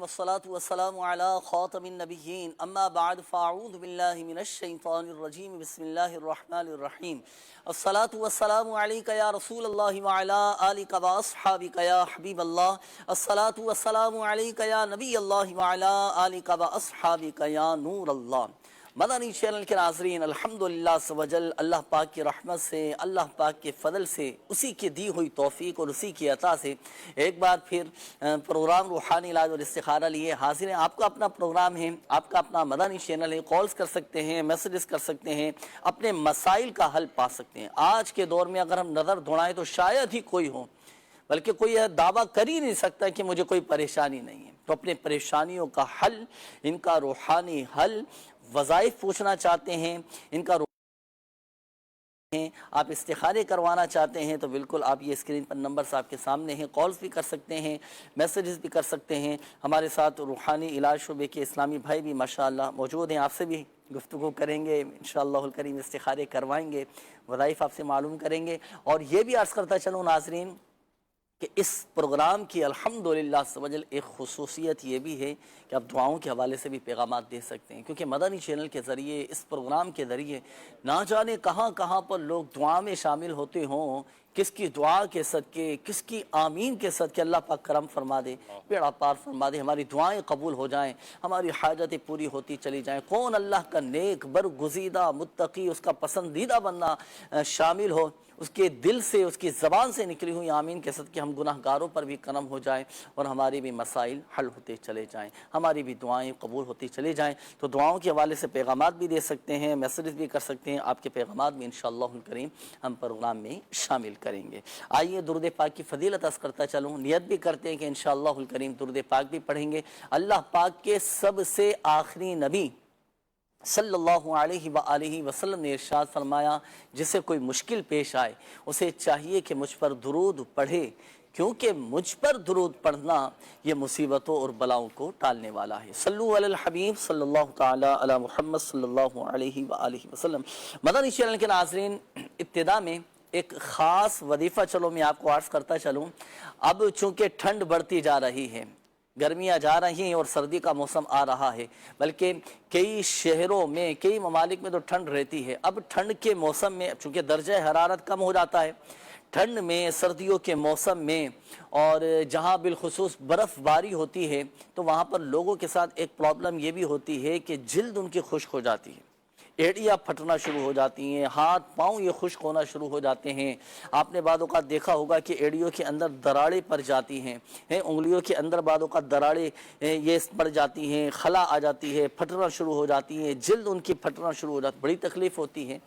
والصلاة والسلام على خاتم النبيين أما بعد فأعوذ بالله من الشيطان الرجيم بسم الله الرحمن الرحيم الصلاة والسلام عليك يا رسول الله وعلى آلك وأصحابك يا حبيب الله الصلاة والسلام عليك يا نبي الله وعلى آلك وأصحابك يا نور الله۔ مدنی چینل کے ناظرین، الحمدللہ سوجل اللہ پاک کی رحمت سے، اللہ پاک کے فضل سے، اسی کی دی ہوئی توفیق اور اسی کی عطا سے ایک بار پھر پروگرام روحانی علاج اور استخارہ لیے حاضر ہیں۔ آپ کا اپنا پروگرام ہے، آپ کا اپنا مدنی چینل ہے، کالز کر سکتے ہیں، میسیجز کر سکتے ہیں، اپنے مسائل کا حل پا سکتے ہیں۔ آج کے دور میں اگر ہم نظر دوڑائیں تو شاید ہی کوئی ہو، بلکہ کوئی یہ دعویٰ کر ہی نہیں سکتا کہ مجھے کوئی پریشانی نہیں ہے۔ تو اپنے پریشانیوں کا حل، ان کا روحانی حل، وظائف پوچھنا چاہتے ہیں، ان کا آپ استخارے کروانا چاہتے ہیں تو بالکل آپ یہ اسکرین پر نمبرز آپ کے سامنے ہیں، کالز بھی کر سکتے ہیں، میسیجز بھی کر سکتے ہیں۔ ہمارے ساتھ روحانی علاج شعبے کے اسلامی بھائی بھی ماشاءاللہ موجود ہیں، آپ سے بھی گفتگو کریں گے انشاءاللہ الکریم، استخارے کروائیں گے، وظائف آپ سے معلوم کریں گے۔ اور یہ بھی عرض کرتا چلوں ناظرین کہ اس پروگرام کی الحمدللہ سوجل ایک خصوصیت یہ بھی ہے کہ آپ دعاؤں کے حوالے سے بھی پیغامات دے سکتے ہیں، کیونکہ مدنی چینل کے ذریعے، اس پروگرام کے ذریعے نہ جانے کہاں کہاں پر لوگ دعا میں شامل ہوتے ہوں، کس کی دعا کے صدقے، کس کی آمین کے صدقے اللہ پاک کرم فرما دے، بیڑا پار فرما دے، ہماری دعائیں قبول ہو جائیں، ہماری حاجتیں پوری ہوتی چلی جائیں۔ کون اللہ کا نیک برگزیدہ متقی، اس کا پسندیدہ بندہ شامل ہو، اس کے دل سے، اس کی زبان سے نکلی ہوئی آمین کے صدقے ہم گناہ گاروں پر بھی کرم ہو جائیں اور ہماری بھی مسائل حل ہوتے چلے جائیں، ہماری بھی دعائیں قبول ہوتی چلی جائیں۔ تو دعاؤں کے حوالے سے پیغامات بھی دے سکتے ہیں، میسیجز بھی کر سکتے ہیں، آپ کے پیغامات بھی انشاءاللہ الکریم ہم پروگرام میں شامل کریں گے۔ آئیے درود پاک کی فضیلت عرض کرتا چلوں، نیت بھی کرتے ہیں کہ انشاءاللہ الکریم درود پاک بھی پڑھیں گے۔ اللہ پاک کے سب سے آخری نبی صلی اللہ علیہ وآلہ وسلم نے ارشاد فرمایا، جسے کوئی مشکل پیش آئے اسے چاہیے کہ مجھ پر درود پڑھے، کیونکہ مجھ پر درود پڑھنا یہ مصیبتوں اور بلاؤں کو ٹالنے والا ہے۔ صلو علی الحبیب صلی اللہ تعالی علی محمد صلی اللہ علیہ وآلہ وسلم۔ مدنی چینل کے ناظرین، ابتدا میں ایک خاص وظیفہ چلو میں آپ کو عرض کرتا چلوں۔ اب چونکہ ٹھنڈ بڑھتی جا رہی ہے، گرمیاں جا رہی ہیں اور سردی کا موسم آ رہا ہے، بلکہ کئی شہروں میں، کئی ممالک میں تو ٹھنڈ رہتی ہے۔ اب ٹھنڈ کے موسم میں چونکہ درجہ حرارت کم ہو جاتا ہے، ٹھنڈ میں، سردیوں کے موسم میں، اور جہاں بالخصوص برف باری ہوتی ہے تو وہاں پر لوگوں کے ساتھ ایک پرابلم یہ بھی ہوتی ہے کہ جلد ان کی خشک ہو جاتی ہے، ایڑیاں پھٹنا شروع ہو جاتی ہیں، ہاتھ پاؤں یہ خشک ہونا شروع ہو جاتے ہیں۔ آپ نے بعض اوقات دیکھا ہوگا کہ ایڑیوں کے اندر دراڑیں پڑ جاتی ہیں، انگلیوں کے اندر بعض اوقات دراڑیں یہ پڑ جاتی ہیں، خلا آ جاتی ہے، پھٹنا شروع ہو جاتی ہیں، جلد ان کی پھٹنا شروع ہو جاتی ہے، بڑی تکلیف ہوتی ہے۔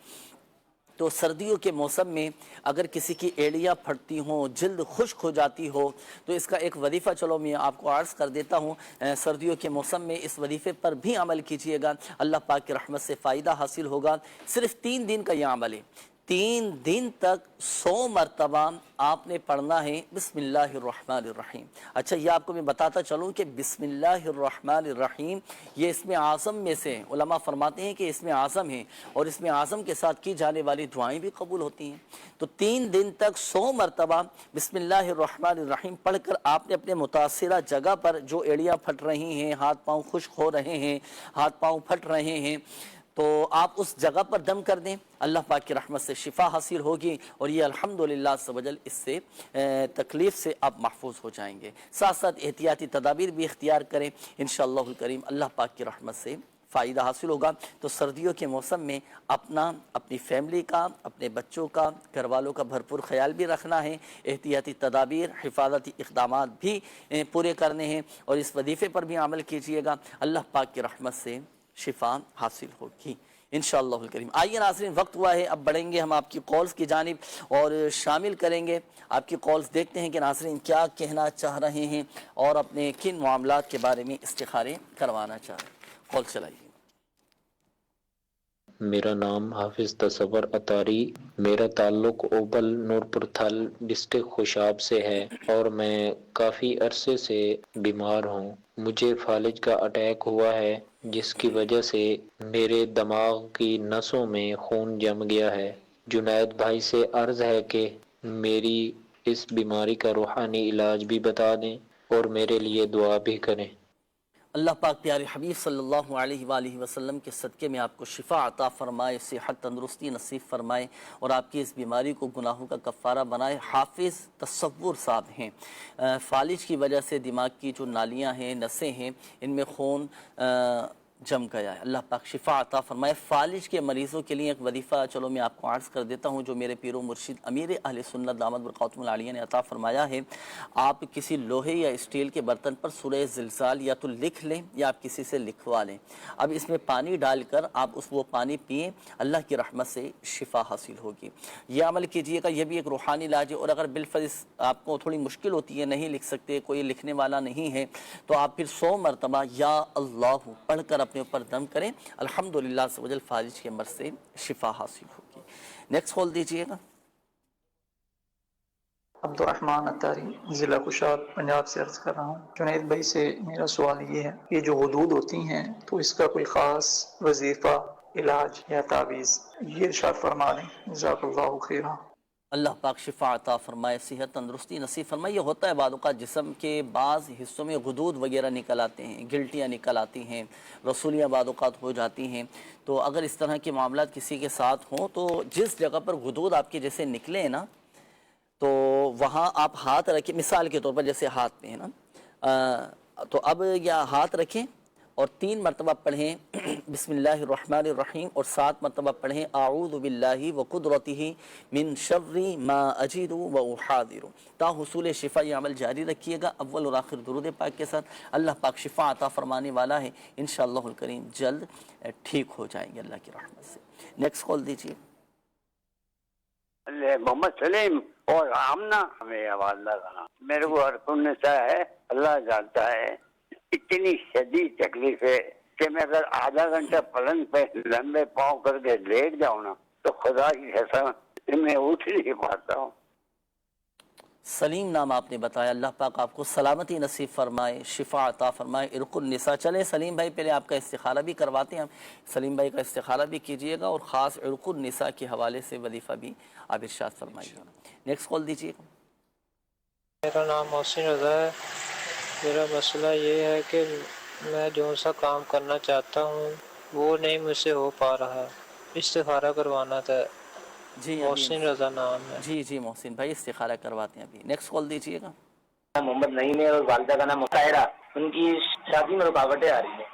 تو سردیوں کے موسم میں اگر کسی کی ایڑیاں پھٹتی ہوں، جلد خشک ہو جاتی ہو، تو اس کا ایک وظیفہ چلو میں آپ کو عرض کر دیتا ہوں۔ سردیوں کے موسم میں اس وظیفے پر بھی عمل کیجئے گا، اللہ پاک کی رحمت سے فائدہ حاصل ہوگا۔ صرف 3 دن کا یہ عمل ہے، 3 دن تک 100 مرتبہ آپ نے پڑھنا ہے بسم اللہ الرحمن الرحیم۔ اچھا، یہ آپ کو میں بتاتا چلوں کہ بسم اللہ الرحمن الرحیم یہ اسم اعظم میں سے، علماء فرماتے ہیں کہ اسم اعظم ہے، اور اسم اعظم کے ساتھ کی جانے والی دعائیں بھی قبول ہوتی ہیں۔ تو 3 دن تک 100 مرتبہ بسم اللہ الرحمن الرحیم پڑھ کر آپ نے اپنے متاثرہ جگہ پر جو ایڑیاں پھٹ رہی ہیں، ہاتھ پاؤں خشک ہو رہے ہیں، ہاتھ پاؤں پھٹ رہے ہیں، تو آپ اس جگہ پر دم کر دیں، اللہ پاک کی رحمت سے شفا حاصل ہوگی، اور یہ الحمدللہ سبحانہ اس سے تکلیف سے آپ محفوظ ہو جائیں گے۔ ساتھ ساتھ احتیاطی تدابیر بھی اختیار کریں، انشاءاللہ الکریم اللہ پاک کی رحمت سے فائدہ حاصل ہوگا۔ تو سردیوں کے موسم میں اپنی فیملی کا، اپنے بچوں کا، گھر والوں کا بھرپور خیال بھی رکھنا ہے، احتیاطی تدابیر، حفاظتی اقدامات بھی پورے کرنے ہیں، اور اس وظیفے پر بھی عمل کیجئے گا، اللہ پاک کی رحمت سے شفا حاصل ہوگی انشاءاللہ الکریم۔ آئیے ناظرین، وقت ہوا ہے، اب بڑھیں گے ہم آپ کی کالز کی جانب اور شامل کریں گے آپ کی کالز۔ دیکھتے ہیں کہ ناظرین کیا کہنا چاہ رہے ہیں اور اپنے کن معاملات کے بارے میں استخارے کروانا چاہ رہے ہیں۔ کال چلائیے۔ میرا نام حافظ تصور اطاری، میرا تعلق اوبل نورپور تھل ڈسٹرکٹ خوشاب سے ہے، اور میں کافی عرصے سے بیمار ہوں۔ مجھے فالج کا اٹیک ہوا ہے، جس کی وجہ سے میرے دماغ کی نسوں میں خون جم گیا ہے۔ جنید بھائی سے عرض ہے کہ میری اس بیماری کا روحانی علاج بھی بتا دیں اور میرے لیے دعا بھی کریں۔ اللہ پاک پیارے حبیب صلی اللہ علیہ وآلہ وسلم کے صدقے میں آپ کو شفا عطا فرمائے، صحت تندرستی نصیب فرمائے اور آپ کی اس بیماری کو گناہوں کا کفارہ بنائے۔ حافظ تصور صاحب ہیں، فالج کی وجہ سے دماغ کی جو نالیاں ہیں، نسیں ہیں، ان میں خون جم گیا ہے، اللہ پاک شفا عطا فرمائے۔ فالج کے مریضوں کے لیے ایک وظیفہ چلو میں آپ کو عرض کر دیتا ہوں، جو میرے پیر و مرشد امیر اہل سنت دامت برکاتہم العالیہ نے عطا فرمایا ہے۔ آپ کسی لوہے یا اسٹیل کے برتن پر سورہ زلزال یا تو لکھ لیں یا آپ کسی سے لکھوا لیں، اب اس میں پانی ڈال کر آپ وہ پانی پئیں، اللہ کی رحمت سے شفا حاصل ہوگی۔ یہ عمل کیجئے گا، یہ بھی ایک روحانی علاج ہے۔ اور اگر بالفرض آپ کو تھوڑی مشکل ہوتی ہے، نہیں لکھ سکتے، کوئی لکھنے والا نہیں ہے، تو آپ پھر 100 مرتبہ یا اللہ پڑھ کر اپنے اوپر دم کریں، الحمدللہ عز و جل فالج کے مرض سے شفا حاصل ہوگی۔ نیکسٹ کال دیجئے گا۔ عبد الرحمن اتاری، ضلع کشاد، پنجاب سے عرض کر رہا ہوں۔ جنید بھائی سے میرا سوال یہ ہے، یہ جو حدود ہوتی ہیں تو اس کا کوئی خاص وظیفہ، علاج یا تعویذ یہ ارشاد فرما دیں، جزاک اللہ خیرا۔ اللہ پاک شفا عطا فرمائے، صحت تندرستی نصیب فرمائے۔ یہ ہوتا ہے بعض اوقات جسم کے بعض حصوں میں غدود وغیرہ نکل آتے ہیں، گلٹیاں نکل آتی ہیں، رسولیاں بعض اوقات ہو جاتی ہیں، تو اگر اس طرح کے معاملات کسی کے ساتھ ہوں تو جس جگہ پر غدود آپ کے جیسے نکلے ہیں نا، تو وہاں آپ ہاتھ رکھیں، مثال کے طور پر جیسے ہاتھ میں ہے نا، تو اب یا ہاتھ رکھیں اور 3 مرتبہ پڑھیں بسم اللہ الرحمن الرحیم، اور 7 مرتبہ پڑھیں اعوذ باللہ وقدرتہ من شر ما اجد و احاذر، تا حصول شفا یہ عمل جاری رکھیے گا، اول اور آخر درود پاک کے ساتھ۔ اللہ پاک شفا عطا فرمانے والا ہے، انشاءاللہ الکریم جلد ٹھیک ہو جائیں گے اللہ کی رحمت سے۔ نیکسٹ کال دیجیے۔ محمد سلیم اور آمنہ ہمیں حوالہ کرنا، میرے کو ہر سا ہے، اللہ جانتا ہے، اتنی شدید تکلیف ہے کہ میں اگر آدھا گھنٹہ پلنگ پہ لمبے پاؤں کر کے لیٹ جاؤں نا تو خدا کی قسم میں اٹھ نہیں پاتا ہوں۔ سلیم نام آپ نے بتایا، اللہ پاک آپ کو سلامتی نصیب فرمائے، شفا عطا فرمائے۔ عرق النساء، چلیں سلیم بھائی پہلے آپ کا استخارہ بھی کرواتے ہیں، ہم سلیم بھائی کا استخارہ بھی کیجئے گا، اور خاص عرق النساء کے حوالے سے وظیفہ بھی آپ ارشاد فرمائیے گا۔ نیکسٹ کال دیجئے گا۔ میرا نام محسن رضا ہے۔ میرا مسئلہ یہ ہے کہ میں جو سا کام کرنا چاہتا ہوں وہ نہیں مجھ سے ہو پا رہا، استخارہ کروانا تھا۔ جی محسن رضا نام ہے۔ جی محسن بھائی استخارہ کرواتے ہیں ابھی۔ نیکسٹ کال دیجئے گا۔ محمد نعیم ہے اور والدہ کا نام طاہرہ، ان کی شادی میں رکاوٹیں آ رہی ہیں۔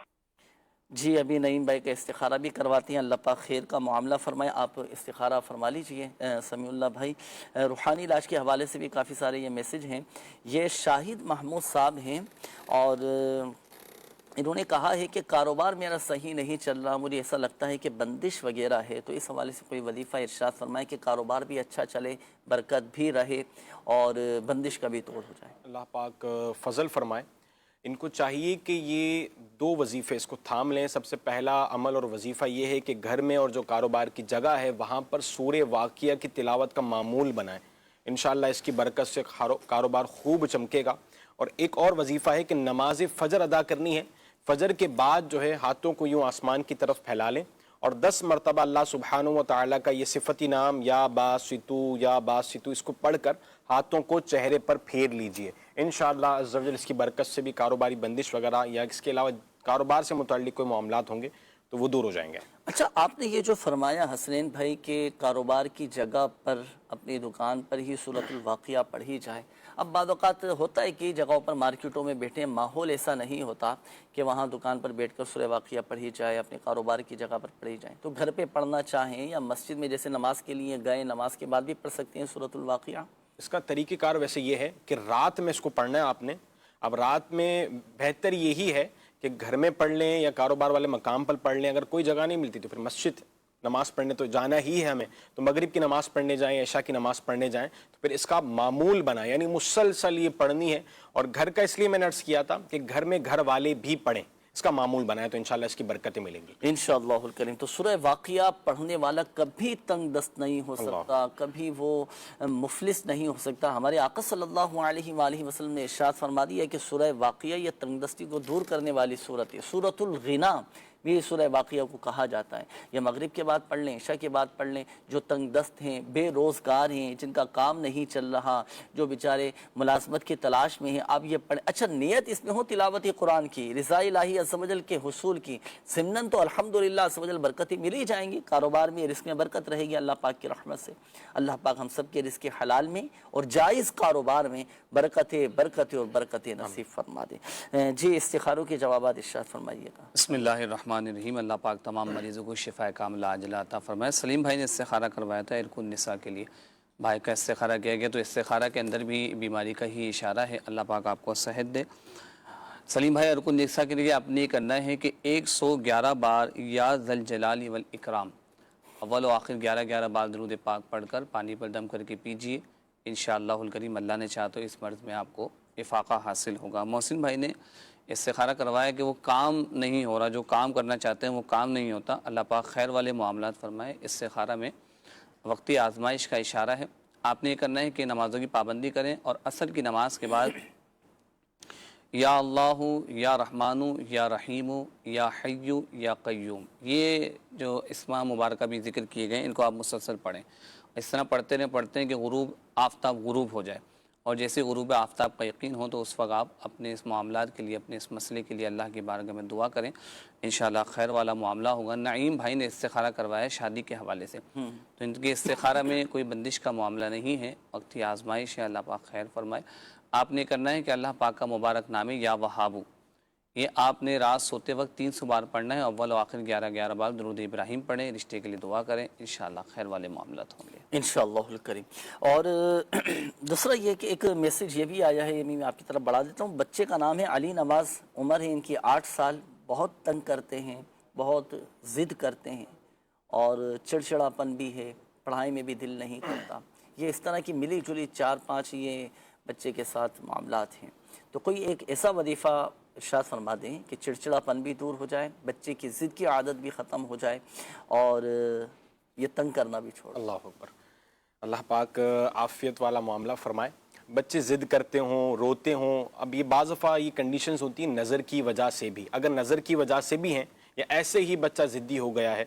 جی ابھی نعیم بھائی کا استخارہ بھی کرواتے ہیں، اللہ پاک خیر کا معاملہ فرمائے۔ آپ استخارہ فرما لیجئے سمیع اللہ بھائی۔ روحانی علاج کے حوالے سے بھی کافی سارے یہ میسج ہیں۔ یہ شاہد محمود صاحب ہیں اور انہوں نے کہا ہے کہ کاروبار میرا صحیح نہیں چل رہا، مجھے ایسا لگتا ہے کہ بندش وغیرہ ہے، تو اس حوالے سے کوئی وظیفہ ارشاد فرمائے کہ کاروبار بھی اچھا چلے، برکت بھی رہے اور بندش کا بھی توڑ ہو جائے۔ اللہ پاک فضل فرمائے۔ ان کو چاہیے کہ یہ 2 وظیفے اس کو تھام لیں۔ سب سے پہلا عمل اور وظیفہ یہ ہے کہ گھر میں اور جو کاروبار کی جگہ ہے وہاں پر سورہ واقعہ کی تلاوت کا معمول بنائیں، انشاءاللہ اس کی برکت سے کاروبار خوب چمکے گا۔ اور ایک اور وظیفہ ہے کہ نماز فجر ادا کرنی ہے، فجر کے بعد جو ہے ہاتھوں کو یوں آسمان کی طرف پھیلا لیں اور 10 مرتبہ اللہ سبحانہ و تعالیٰ کا یہ صفتی نام یا باسطو یا باسطو اس کو پڑھ کر ہاتھوں کو چہرے پر پھیر لیجئے، انشاءاللہ عز و جل اس کی برکت سے بھی کاروباری بندش وغیرہ یا اس کے علاوہ کاروبار سے متعلق کوئی معاملات ہوں گے تو وہ دور ہو جائیں گے۔ اچھا، آپ نے یہ جو فرمایا حسنین بھائی کہ کاروبار کی جگہ پر اپنی دکان پر ہی سورۃ الواقعہ پڑھی جائے، اب بعض اوقات ہوتا ہے کہ جگہوں پر مارکیٹوں میں بیٹھے ماحول ایسا نہیں ہوتا کہ وہاں دکان پر بیٹھ کر سورہ واقعہ پڑھی جائے، اپنے کاروبار کی جگہ پر پڑھی جائے، تو گھر پہ پڑھنا چاہیں یا مسجد میں جیسے نماز کے لیے گئے نماز کے بعد بھی پڑھ سکتے ہیں سورۃ الواقعہ؟ اس کا طریقہ کار ویسے یہ ہے کہ رات میں اس کو پڑھنا ہے آپ نے۔ اب رات میں بہتر یہی ہے کہ گھر میں پڑھ لیں یا کاروبار والے مقام پر پڑھ لیں، اگر کوئی جگہ نہیں ملتی تو پھر مسجد نماز پڑھنے تو جانا ہی ہے ہمیں، تو مغرب کی نماز پڑھنے جائیں، عشاء کی نماز پڑھنے جائیں، تو پھر اس کا معمول بنائیں، یعنی مسلسل یہ پڑھنی ہے۔ اور گھر کا اس لیے میں نے عرض کیا تھا کہ گھر میں گھر والے بھی پڑھیں، اس کا معمول بنائیں تو انشاءاللہ اس کی برکتیں ملیں گی انشاءاللہ الکریم۔ تو سورہ واقعہ پڑھنے والا کبھی تنگ دست نہیں ہو سکتا، کبھی وہ مفلس نہیں ہو سکتا۔ ہمارے آقا صلی اللہ علیہ وآلہ وسلم نے ارشاد فرما دیا کہ سورہ واقعہ یہ تنگ دستی کو دور کرنے والی سورت ہے۔ سورۃ الغنا بھی سورہ واقعہ کو کہا جاتا ہے. یا مغرب کے بعد پڑھ لیں, عشاء کے بعد پڑھ لیں. جو تنگ دست ہیں, بے روزگار ہیں, جن کا کام نہیں چل رہا, جو بیچارے ملازمت کی تلاش میں ہیں, آپ یہ پڑھیں. اچھا نیت اس میں ہو تلاوت قرآن کی, رضا الہی عز و جل کے حصول کی, ضمناً تو الحمدللہ عز و جل برکتیں مل ہی جائیں گی, کاروبار میں رزق میں برکت رہے گی اللہ پاک کی رحمت سے. اللہ پاک ہم سب کے رزق حلال میں اور جائز کاروبار میں برکتیں اور برکتیں نصیب فرما دیں. جی استخاروں کے جوابات ارشاد فرمائیے گا. بسم اللہ الرحمن الرحیم. اللہ پاک تمام مریضوں کو شفا کاملہ عاجلہ عطا فرمائے. سلیم بھائی نے استخارہ کروایا تھا ارق النساء کے لیے, بھائی کا استخارہ کیا گیا تو استخارہ کے اندر بھی بیماری کا ہی اشارہ ہے. اللہ پاک آپ کو صحت دے. سلیم بھائی ارق النساء کے لیے آپ نے یہ کرنا ہے کہ 111 بار یا ذل جلال والاکرام اول و آخر 11 بار درود پاک پڑھ کر پانی پر دم کر کے پیجئے. انشاءاللہ الکریم اللہ نے چاہا تو اس مرض میں آپ کو افاقہ حاصل ہوگا. محسن بھائی نے استخارہ کروایا کہ وہ کام نہیں ہو رہا, جو کام کرنا چاہتے ہیں وہ کام نہیں ہوتا. اللہ پاک خیر والے معاملات فرمائے. استخارہ میں وقتی آزمائش کا اشارہ ہے. آپ نے یہ کرنا ہے کہ نمازوں کی پابندی کریں اور عصر کی نماز کے بعد یا اللہ یا رحمانو یا رحیمو یا حیو یا قیوم, یہ جو اسماء مبارکہ بھی ذکر کیے گئے ان کو آپ مسلسل پڑھیں. اس طرح پڑھتے ہیں کہ آفتاب غروب ہو جائے, اور جیسے غروب آفتاب کا یقین ہو تو اس وقت آپ اپنے اس معاملات کے لیے, اپنے اس مسئلے کے لیے اللہ کی بارگاہ میں دعا کریں. انشاءاللہ خیر والا معاملہ ہوگا. نعیم بھائی نے استخارہ کروایا شادی کے حوالے سے, تو ان کے استخارہ میں کوئی بندش کا معاملہ نہیں ہے, وقتی آزمائش ہے. اللہ پاک خیر فرمائے. آپ نے کرنا ہے کہ اللہ پاک کا مبارک نام ہے یا وہابو, یہ آپ نے رات سوتے وقت 300 بار پڑھنا ہے. اول و آخر 11 بار درود ابراہیم پڑھیں. رشتے کے لیے دعا کریں, انشاءاللہ خیر والے معاملات ہوں گے انشاءاللہ الکریم. اور دوسرا یہ کہ ایک میسیج یہ بھی آیا ہے, یہ میں آپ کی طرف بڑھا دیتا ہوں. بچے کا نام ہے علی نواز, عمر ہے ان کی 8 سال. بہت تنگ کرتے ہیں, بہت ضد کرتے ہیں, اور چڑچڑاپن بھی ہے, پڑھائی میں بھی دل نہیں کرتا. یہ اس طرح کی ملی جلی 4-5 یہ بچے کے ساتھ معاملات ہیں. تو کوئی ایک ایسا وظیفہ ارشاد فرما دیں کہ چڑچڑاپن بھی دور ہو جائے, بچے کی ضد کی عادت بھی ختم ہو جائے, اور یہ تنگ کرنا بھی چھوڑ. اللہ اکبر. اللہ پاک عافیت والا معاملہ فرمائے. بچے ضد کرتے ہوں, روتے ہوں, اب یہ بعض دفعہ یہ کنڈیشنز ہوتی ہیں نظر کی وجہ سے بھی. اگر نظر کی وجہ سے بھی ہیں یا ایسے ہی بچہ ضدی ہو گیا ہے,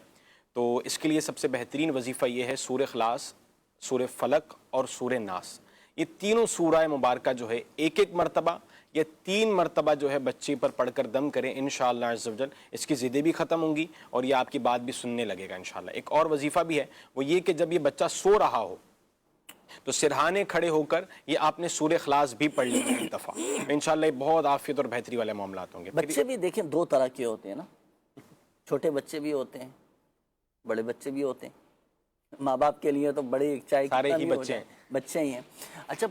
تو اس کے لیے سب سے بہترین وظیفہ یہ ہے سورہ اخلاص, سورہ فلق اور سورہ ناس. یہ تینوں سورہ مبارکہ جو ہے ایک مرتبہ یا 3 مرتبہ جو ہے بچے پر پڑھ کر دم کریں. انشاءاللہ عز و جل اس کی ضدیں بھی ختم ہوں گی اور یہ آپ کی بات بھی سننے لگے گا انشاءاللہ. ایک اور وظیفہ بھی ہے, وہ یہ کہ جب یہ بچہ سو رہا ہو تو سرہانے کھڑے ہو کر یہ آپ نے سورہ اخلاص بھی پڑھ لی ایک دفعہ. انشاءاللہ یہ بہت عافیت اور بہتری والے معاملات ہوں گے. بچے بھی دیکھیں 2 طرح کے ہوتے ہیں نا, چھوٹے بچے بھی ہوتے ہیں, بڑے بچے بھی ہوتے ہیں. ماں باپ کے لیے تو بڑے چاہے سارے ہی بچے ہی ہیں. اچھا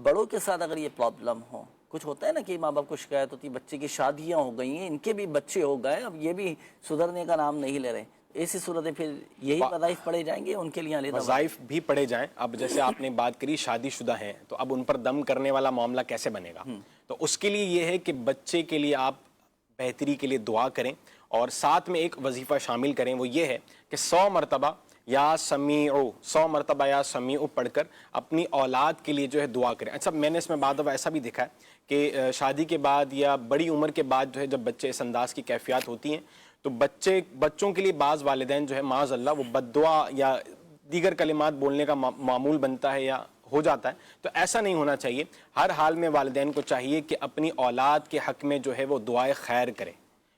بڑوں کے ساتھ اگر یہ پرابلم ہو, کچھ ہوتا ہے نا کہ ماں باپ کو شکایت ہوتی ہے بچے کی شادیاں ہو گئی ہیں, ان کے بھی بچے ہو گئے, اب یہ بھی سدھرنے کا نام نہیں لے رہے. ایسی صورتیں پھر یہی وظائف پڑھے جائیں گے ان کے لیے, وظائف بھی پڑھے جائیں. اب جیسے آپ نے بات کری شادی شدہ ہیں, تو اب ان پر دم کرنے والا معاملہ کیسے بنے گا؟ تو اس کے لیے یہ ہے کہ بچے کے لیے آپ بہتری کے لیے دعا کریں, اور ساتھ میں ایک وظیفہ شامل کریں. وہ یہ ہے کہ 100 مرتبہ یا سمیعو 100 مرتبہ یا سمیعو پڑھ کر اپنی اولاد کے لیے جو ہے دعا کریں. اچھا میں نے اس میں بعد دفعہ ایسا بھی دیکھا ہے کہ شادی کے بعد یا بڑی عمر کے بعد جو ہے جب بچے اس انداز کی کیفیات ہوتی ہیں تو بچوں کے لیے بعض والدین جو ہے معاذ اللہ وہ بد دعا یا دیگر کلمات بولنے کا معمول بنتا ہے یا ہو جاتا ہے. تو ایسا نہیں ہونا چاہیے. ہر حال میں والدین کو چاہیے کہ اپنی اولاد کے حق میں جو ہے وہ دعائے خیر کریں.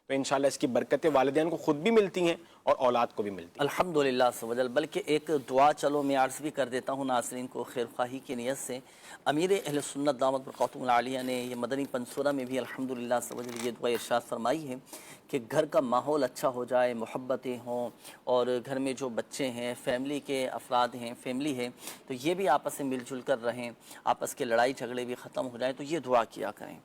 تو انشاءاللہ اس کی برکتیں والدین کو خود بھی ملتی ہیں اور اولاد کو بھی ملتی ہیں الحمدللہ سبحان. بلکہ ایک دعا چلو میں عرض بھی کر دیتا ہوں ناظرین کو خیر خواہی کی نیت سے. امیر اہل سنت دامت برکاتہم العالیہ نے یہ مدنی پنصورہ میں بھی الحمدللہ سبحان یہ دعا ارشاد فرمائی ہے کہ گھر کا ماحول اچھا ہو جائے, محبتیں ہوں, اور گھر میں جو بچے ہیں, فیملی کے افراد ہیں, فیملی ہے, تو یہ بھی آپس میں مل جل کر رہیں, آپس کے لڑائی جھگڑے بھی ختم ہو جائیں. تو یہ دعا کیا کریں,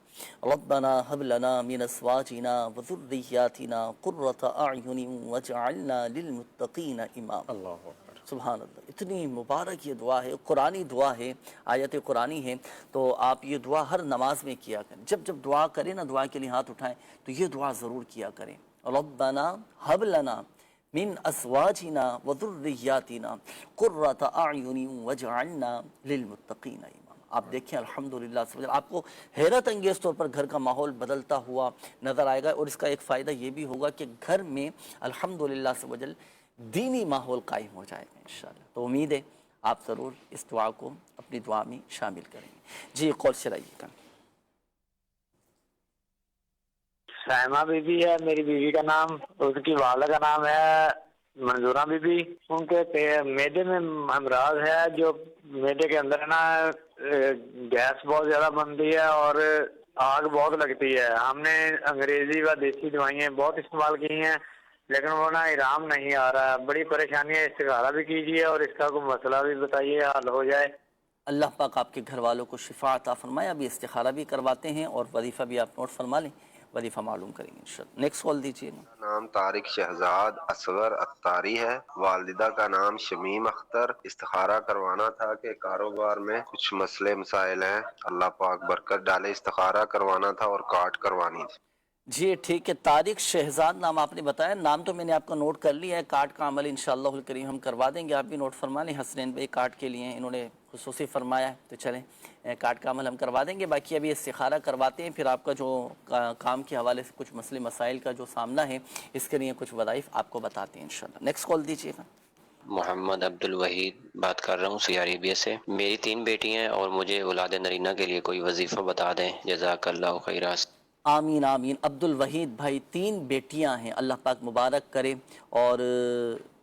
ربنا هب لنا من ازواجنا وذرياتنا قرة اعین واجعلنا للمتقین اماما. اللہ اکبر سبحان اللہ. اتنی مبارک یہ دعا ہے, قرآنی دعا ہے, آیت قرآنی ہے. تو آپ یہ دعا ہر نماز میں کیا کریں. جب دعا کریں نا, دعا کے لیے ہاتھ اٹھائیں تو یہ دعا ضرور کیا کریں, ربنا هب لنا من ازواجنا وذرياتنا قرة اعین واجعلنا للمتقین اماما. آپ دیکھیں الحمدللہ سے آپ کو حیرت انگیز طور پر گھر کا ماحول بدلتا ہوا نظر آئے گا، اور اس کا ایک فائدہ یہ بھی ہوگا کہ گھر میں الحمدللہ سے دینی ماحول قائم ہو جائے گا انشاءاللہ۔ تو امید ہے آپ ضرور اس دعا کو اپنی دعا میں شامل کریں گے۔ جی کال چلائیے گا۔ سائمہ بی بی ہے میری بیوی کا نام، اس کی والدہ کا نام ہے منظورہ بی بی۔ ان کے معدے میں امراض ہے، جو معدے کے اندر ہے نا گیس بہت زیادہ بنتی ہے اور آگ بہت لگتی ہے۔ ہم نے انگریزی و دیسی دوائیں بہت استعمال کی ہیں لیکن وہ نا آرام نہیں آ رہا ہے، بڑی پریشانی ہے۔ استخارہ بھی کیجیے اور اس کا کوئی مسئلہ بھی بتائیے، حل ہو جائے۔ اللہ پاک آپ کے گھر والوں کو شفا عطا فرمائے۔ ابھی استخارہ بھی کرواتے ہیں اور وظیفہ بھی آپ نوٹ فرما لیں، وظیفہ معلوم کریں گے انشاءاللہ۔ نیکسٹ کال دیجیے۔ نام طارق شہزاد اصغر اتاری ہے، والدہ کا نام شمیم اختر۔ استخارہ کروانا تھا کہ کاروبار میں کچھ مسئلے مسائل ہیں، اللہ پاک برکت ڈالے۔ استخارہ کروانا تھا اور کارڈ کروانی تھی۔ جی ٹھیک ہے، طارق شہزاد نام آپ نے بتایا، نام تو میں نے آپ کا نوٹ کر لیا ہے۔ کارڈ کا عمل انشاءاللہ الکریم ہم کروا دیں گے، آپ بھی نوٹ فرما لیں۔ حسنین بھائی کارڈ کے لیے انہوں نے خصوصی فرمایا ہے، تو چلیں کارڈ کا عمل ہم کروا دیں گے۔ باقی ابھی استخارہ کرواتے ہیں، پھر آپ کا جو کام کے حوالے سے کچھ مسئلے مسائل کا جو سامنا ہے اس کے لیے کچھ وظائف آپ کو بتاتے ہیں انشاءاللہ۔ نیکسٹ کال دیجیے گا۔ محمد عبد الوحید بات کر رہا ہوں سعودی عربیہ سے۔ میری 3 بیٹی ہیں اور مجھے اولاد نرینہ کے لیے کوئی وظیفہ بتا دیں، جزاک اللہ خیرہ۔ آمین آمین۔ عبد الوحید بھائی 3 بیٹیاں ہیں، اللہ پاک مبارک کرے اور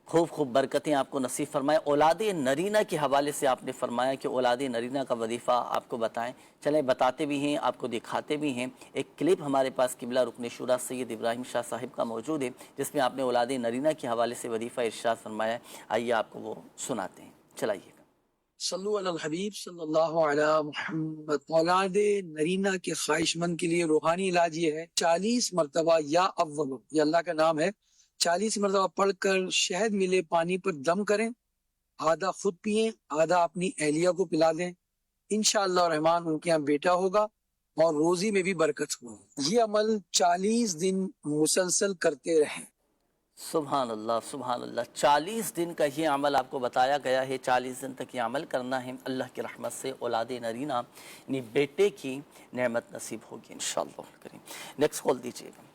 خوب خوب برکتیں آپ کو نصیب فرمائے۔ اولاد نرینہ کے حوالے سے آپ نے فرمایا کہ اولاد نرینہ کا وظیفہ آپ کو بتائیں، چلیں بتاتے بھی ہیں، آپ کو دکھاتے بھی ہیں۔ ایک کلپ ہمارے پاس قبلہ رکن شورا سید ابراہیم شاہ صاحب کا موجود ہے جس میں آپ نے اولاد نرینہ کے حوالے سے وظیفہ ارشاد فرمایا ہے، آئیے آپ کو وہ سناتے ہیں، چلائیے گا۔ صلو علی الحبیب صلی اللہ علیہ محمد۔ اولاد نرینہ کے خواہش مند کے لیے روحانی علاج یہ ہے 40 مرتبہ یا اول، یہ اللہ کا نام ہے، 40 مرتبہ پڑھ کر شہد ملے پانی پر دم کریں، آدھا خود پئیں، آدھا اپنی اہلیہ کو پلا دیں، انشاءاللہ الرحمن ان کے یہاں بیٹا ہوگا اور روزی میں بھی برکت ہوگی۔ یہ عمل 40 دن مسلسل کرتے رہیں۔ سبحان اللہ سبحان اللہ، 40 دن کا یہ عمل آپ کو بتایا گیا ہے، 40 دن تک یہ عمل کرنا ہے، اللہ کی رحمت سے اولاد نرینہ یعنی بیٹے کی نعمت نصیب ہوگی انشاءاللہ کریم۔ نیکسٹ کال دیجیے گا۔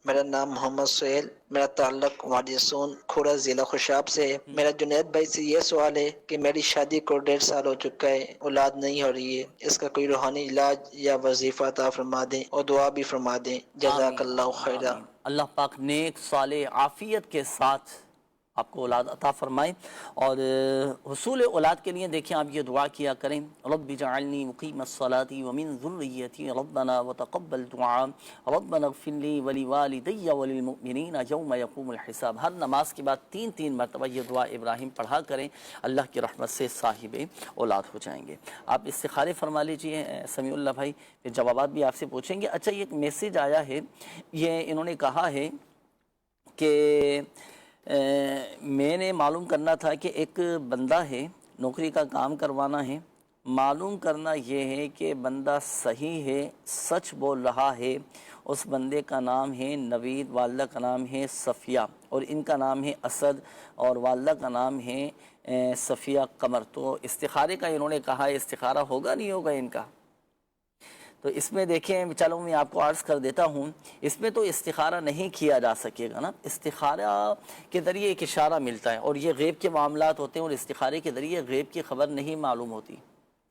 میرا نام محمد سہیل، میرا تعلق وادی سون کھوڑا ضلع خوشاب سے ہے۔ میرا جنید بھائی سے یہ سوال ہے کہ میری شادی کو 1.5 سال ہو چکا ہے، اولاد نہیں ہو رہی ہے، اس کا کوئی روحانی علاج یا وظیفہ عطا فرما دیں اور دعا بھی فرما دیں، جزاک اللہ خیرہ۔ اللہ پاک نیک صالح عافیت کے ساتھ آپ کو اولاد عطا فرمائیں، اور حصول اولاد کے لیے دیکھیں آپ یہ دعا کیا کریں، رب جعلنی مقیم الصلاۃ ومن ذریتی ربنا وتقبل دعاء ربنا اغفر لی ولوالدی وللمؤمنین یوم یقوم الحساب۔ ہر نماز کے بعد 3 مرتبہ یہ دعا ابراہیم پڑھا کریں، اللہ کی رحمت سے صاحب اولاد ہو جائیں گے۔ آپ استخارے فرما لیجئے سمیع اللہ بھائی، پھر جوابات بھی آپ سے پوچھیں گے۔ اچھا یہ ایک میسیج آیا ہے، یہ انہوں نے کہا ہے کہ میں نے معلوم کرنا تھا کہ ایک بندہ ہے، نوکری کا کام کروانا ہے، معلوم کرنا یہ ہے کہ بندہ صحیح ہے، سچ بول رہا ہے، اس بندے کا نام ہے نوید، والدہ کا نام ہے صفیہ، اور ان کا نام ہے اسد، اور والدہ کا نام ہے صفیہ قمر۔ تو استخارے کا انہوں نے کہا ہے، استخارہ ہوگا نہیں ہوگا ان کا؟ تو اس میں دیکھیں، چلو میں آپ کو عرض کر دیتا ہوں، اس میں تو استخارہ نہیں کیا جا سکے گا نا، استخارہ کے ذریعے ایک اشارہ ملتا ہے، اور یہ غیب کے معاملات ہوتے ہیں، اور استخارے کے ذریعے غیب کی خبر نہیں معلوم ہوتی،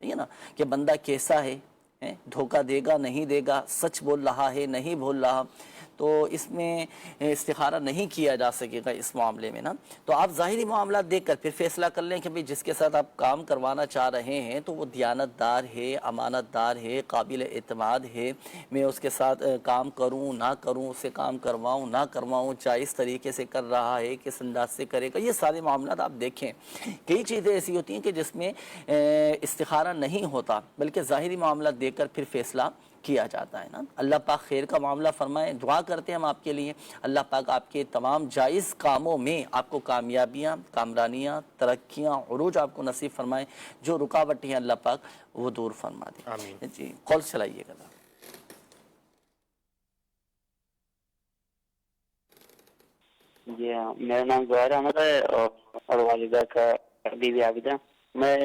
ٹھیک ہے نا، کہ بندہ کیسا ہے، دھوکہ دے گا نہیں دے گا، سچ بول رہا ہے نہیں بول رہا، تو اس میں استخارہ نہیں کیا جا سکے گا اس معاملے میں نا۔ تو آپ ظاہری معاملات دیکھ کر پھر فیصلہ کر لیں کہ جس کے ساتھ آپ کام کروانا چاہ رہے ہیں تو وہ دیانت دار ہے، امانت دار ہے، قابل اعتماد ہے، میں اس کے ساتھ کام کروں نہ کروں، اس سے کام کرواؤں نہ کرواؤں، جائز طریقے سے کر رہا ہے، کس انداز سے کرے گا، یہ سارے معاملات آپ دیکھیں۔ کئی چیزیں ایسی ہوتی ہیں کہ جس میں استخارہ نہیں ہوتا، بلکہ ظاہری معاملات دیکھ کر پھر فیصلہ کیا جاتا ہے نا۔ اللہ پاک خیر کا معاملہ فرمائے، دعا کرتے ہیں ہم آپ کے لیے، اللہ پاک آپ کے تمام جائز کاموں میں آپ کو کامیابیاں، کامرانیاں، ترقیاں، عروج آپ کو نصیب فرمائے، جو رکاوٹیں ہیں اللہ پاک وہ دور فرما دیں۔ آمین۔ جی کال چلائیے گا۔ جی ہاں، میرا نام زہیر احمد ہے اور والدہ کا بیوی عابدہ۔ میں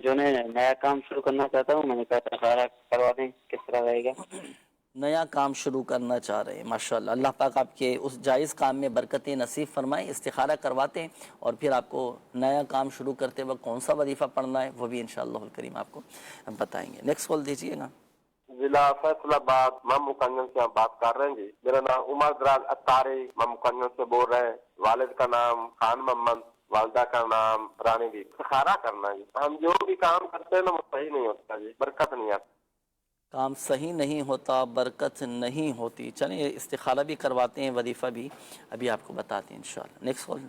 جو ہے نیا کام شروع کرنا چاہتا ہوں، میں نے کہا استخارہ کروا دیں، کس طرح رہے گا؟ نیا کام شروع کرنا چاہ رہے ہیں، ماشاءاللہ، اللہ پاک آپ کے اس جائز کام میں برکتیں نصیب فرمائیں۔ استخارہ کرواتے ہیں اور پھر آپ کو نیا کام شروع کرتے وقت کون سا وظیفہ پڑھنا ہے وہ بھی انشاءاللہ الکریم آپ کو بتائیں گے۔ نیکسٹ کال دیجیے گا۔ ضلع فیصل آباد، میں مکنن سے آپ بات کر رہے ہیں جی۔ میرا نام عمر دراز اتاری، میں مکنن سے بول رہے ہیں۔ والد کا نام خان محمد، والدہ کا نام رانی بی۔ استخارہ کرنا جی، ہم جو بھی کام کرتے ہیں نا وہ صحیح نہیں ہوتا جی، برکت نہیں آتی۔ کام صحیح نہیں ہوتا، برکت نہیں ہوتی۔ چلیں استخارہ بھی کرواتے ہیں، وظیفہ بھی ابھی آپ کو بتاتے ہیں انشاءاللہ۔ Next call.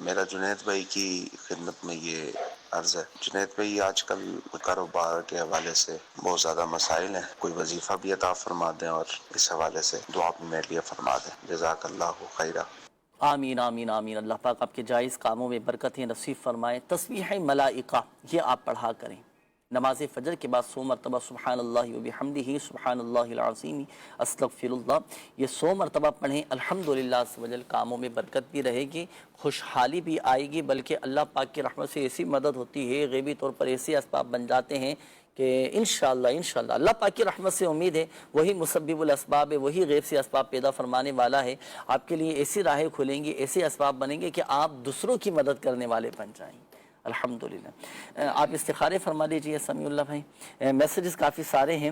میرا جنید بھائی کی خدمت میں یہ عرض ہے، جنید بھائی آج کل کاروبار کے حوالے سے بہت زیادہ مسائل ہیں، کوئی وظیفہ بھی عطا فرما دیں اور اس حوالے سے دعا بھی میرے لیے فرما دیں، جزاک اللہ خیرہ۔ آمین آمین آمین۔ اللہ پاک آپ کے جائز کاموں میں برکتیں نصیب فرمائے۔ تسبیح ملائکہ یہ آپ پڑھا کریں، نماز فجر کے بعد 100 مرتبہ سبحان اللہ وبحمدہ سبحان اللہ العظیم استغفر اللہ، یہ 100 مرتبہ پڑھیں۔ الحمدللہ عز و جل کاموں میں برکت بھی رہے گی، خوشحالی بھی آئے گی، بلکہ اللہ پاک کی رحمت سے ایسی مدد ہوتی ہے، غیبی طور پر ایسے اسباب بن جاتے ہیں کہ انشاءاللہ اللہ پاک کی رحمت سے امید ہے، وہی مسبب الاسباب ہے، وہی غیب سے اسباب پیدا فرمانے والا ہے۔ آپ کے لیے ایسی راہیں کھلیں گی، ایسے اسباب بنیں گے کہ آپ دوسروں کی مدد کرنے والے بن جائیں گے الحمدللہ۔ آپ استخارے فرما دیجئے سمیع اللہ بھائی۔ میسیجز کافی سارے ہیں،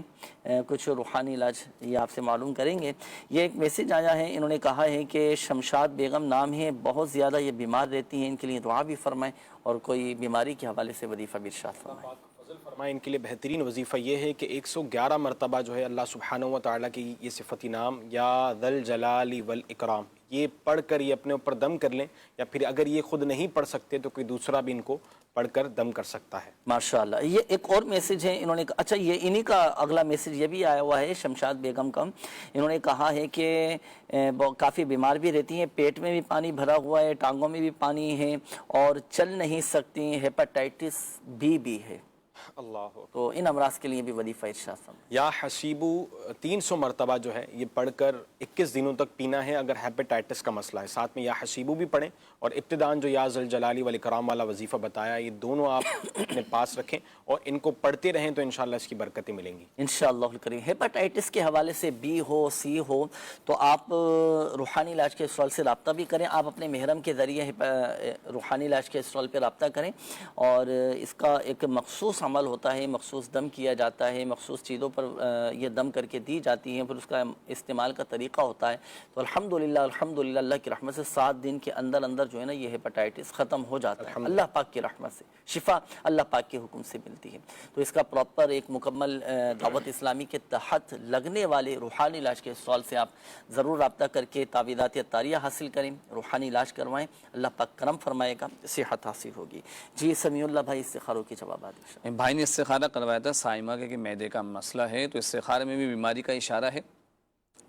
کچھ روحانی علاج یہ آپ سے معلوم کریں گے۔ یہ ایک میسیج آیا ہے، انہوں نے کہا ہے کہ شمشاد بیگم نام ہے، بہت زیادہ یہ بیمار رہتی ہیں، ان کے لیے دعا بھی فرمائیں اور کوئی بیماری کے حوالے سے وظیفہ بھی ارشاد فرمائیں۔ فرمائیں ان کے لیے بہترین وظیفہ یہ ہے کہ 111 مرتبہ جو ہے اللہ سبحانہ و تعالیٰ کی یہ صفتی نام یا ذل الجلال والاکرام یہ پڑھ کر یہ اپنے اوپر دم کر لیں، یا پھر اگر یہ خود نہیں پڑھ سکتے تو کوئی دوسرا بھی ان کو پڑھ کر دم کر سکتا ہے۔ ماشاءاللہ۔ یہ ایک اور میسیج ہے، انہوں نے اچھا یہ انہی کا اگلا میسیج یہ بھی آیا ہوا ہے شمشاد بیگم کا۔ انہوں نے کہا ہے کہ کافی بیمار بھی رہتی ہیں، پیٹ میں بھی پانی بھرا ہوا ہے، ٹانگوں میں بھی پانی ہے اور چل نہیں سکتی، ہیپاٹائٹس بی بھی ہے، اللہ تو ان امراض کے لیے بھی وظیفہ ارشاد فرمائیں۔ یا حسیبو 300 مرتبہ جو ہے یہ پڑھ کر 21 دنوں تک پینا ہے اگر ہیپیٹائٹس کا مسئلہ ہے، ساتھ میں یا حسیبو بھی پڑھیں اور ابتداً جو یا ذل الجلال والاکرام والا وظیفہ بتایا یہ دونوں آپ اپنے پاس رکھیں اور ان کو پڑھتے رہیں تو انشاءاللہ اس کی برکتیں ملیں گی انشاءاللہ الکریم۔ ہیپاٹائٹس کے حوالے سے بی ہو سی ہو تو آپ روحانی علاج کے اسٹال سے رابطہ بھی کریں، آپ اپنے محرم کے ذریعے روحانی علاج کے اسٹال پہ رابطہ کریں، اور اس کا ایک مخصوص عمل ہوتا ہے، مخصوص دم کیا جاتا ہے، مخصوص چیزوں پر یہ دم کر کے دی جاتی ہیں، پھر اس کا استعمال کا طریقہ ہوتا ہے، تو الحمدللہ اللہ کی رحمت سے 7 دن کے اندر اندر جو ہے نا یہ ہیپاٹائٹس ختم ہو جاتا ہے، اللہ پاک کی رحمت سے شفا اللہ پاک کے حکم سے ملتی ہے۔ تو اس کا پراپر ایک مکمل دعوت اسلامی کے تحت لگنے والے روحانی علاج کے سوال سے آپ ضرور رابطہ کر کے تعویذات طاریہ حاصل کریں، روحانی علاج کروائیں، اللہ پاک کرم فرمائے گا، صحت حاصل ہوگی۔ جی سمیع اللہ بھائی استخاروں کی جوابات۔ بھائی نے استخارہ کروایا تھا سائمہ کے کہ معدے کا مسئلہ ہے، تو استخارے میں بھی بیماری کا اشارہ ہے،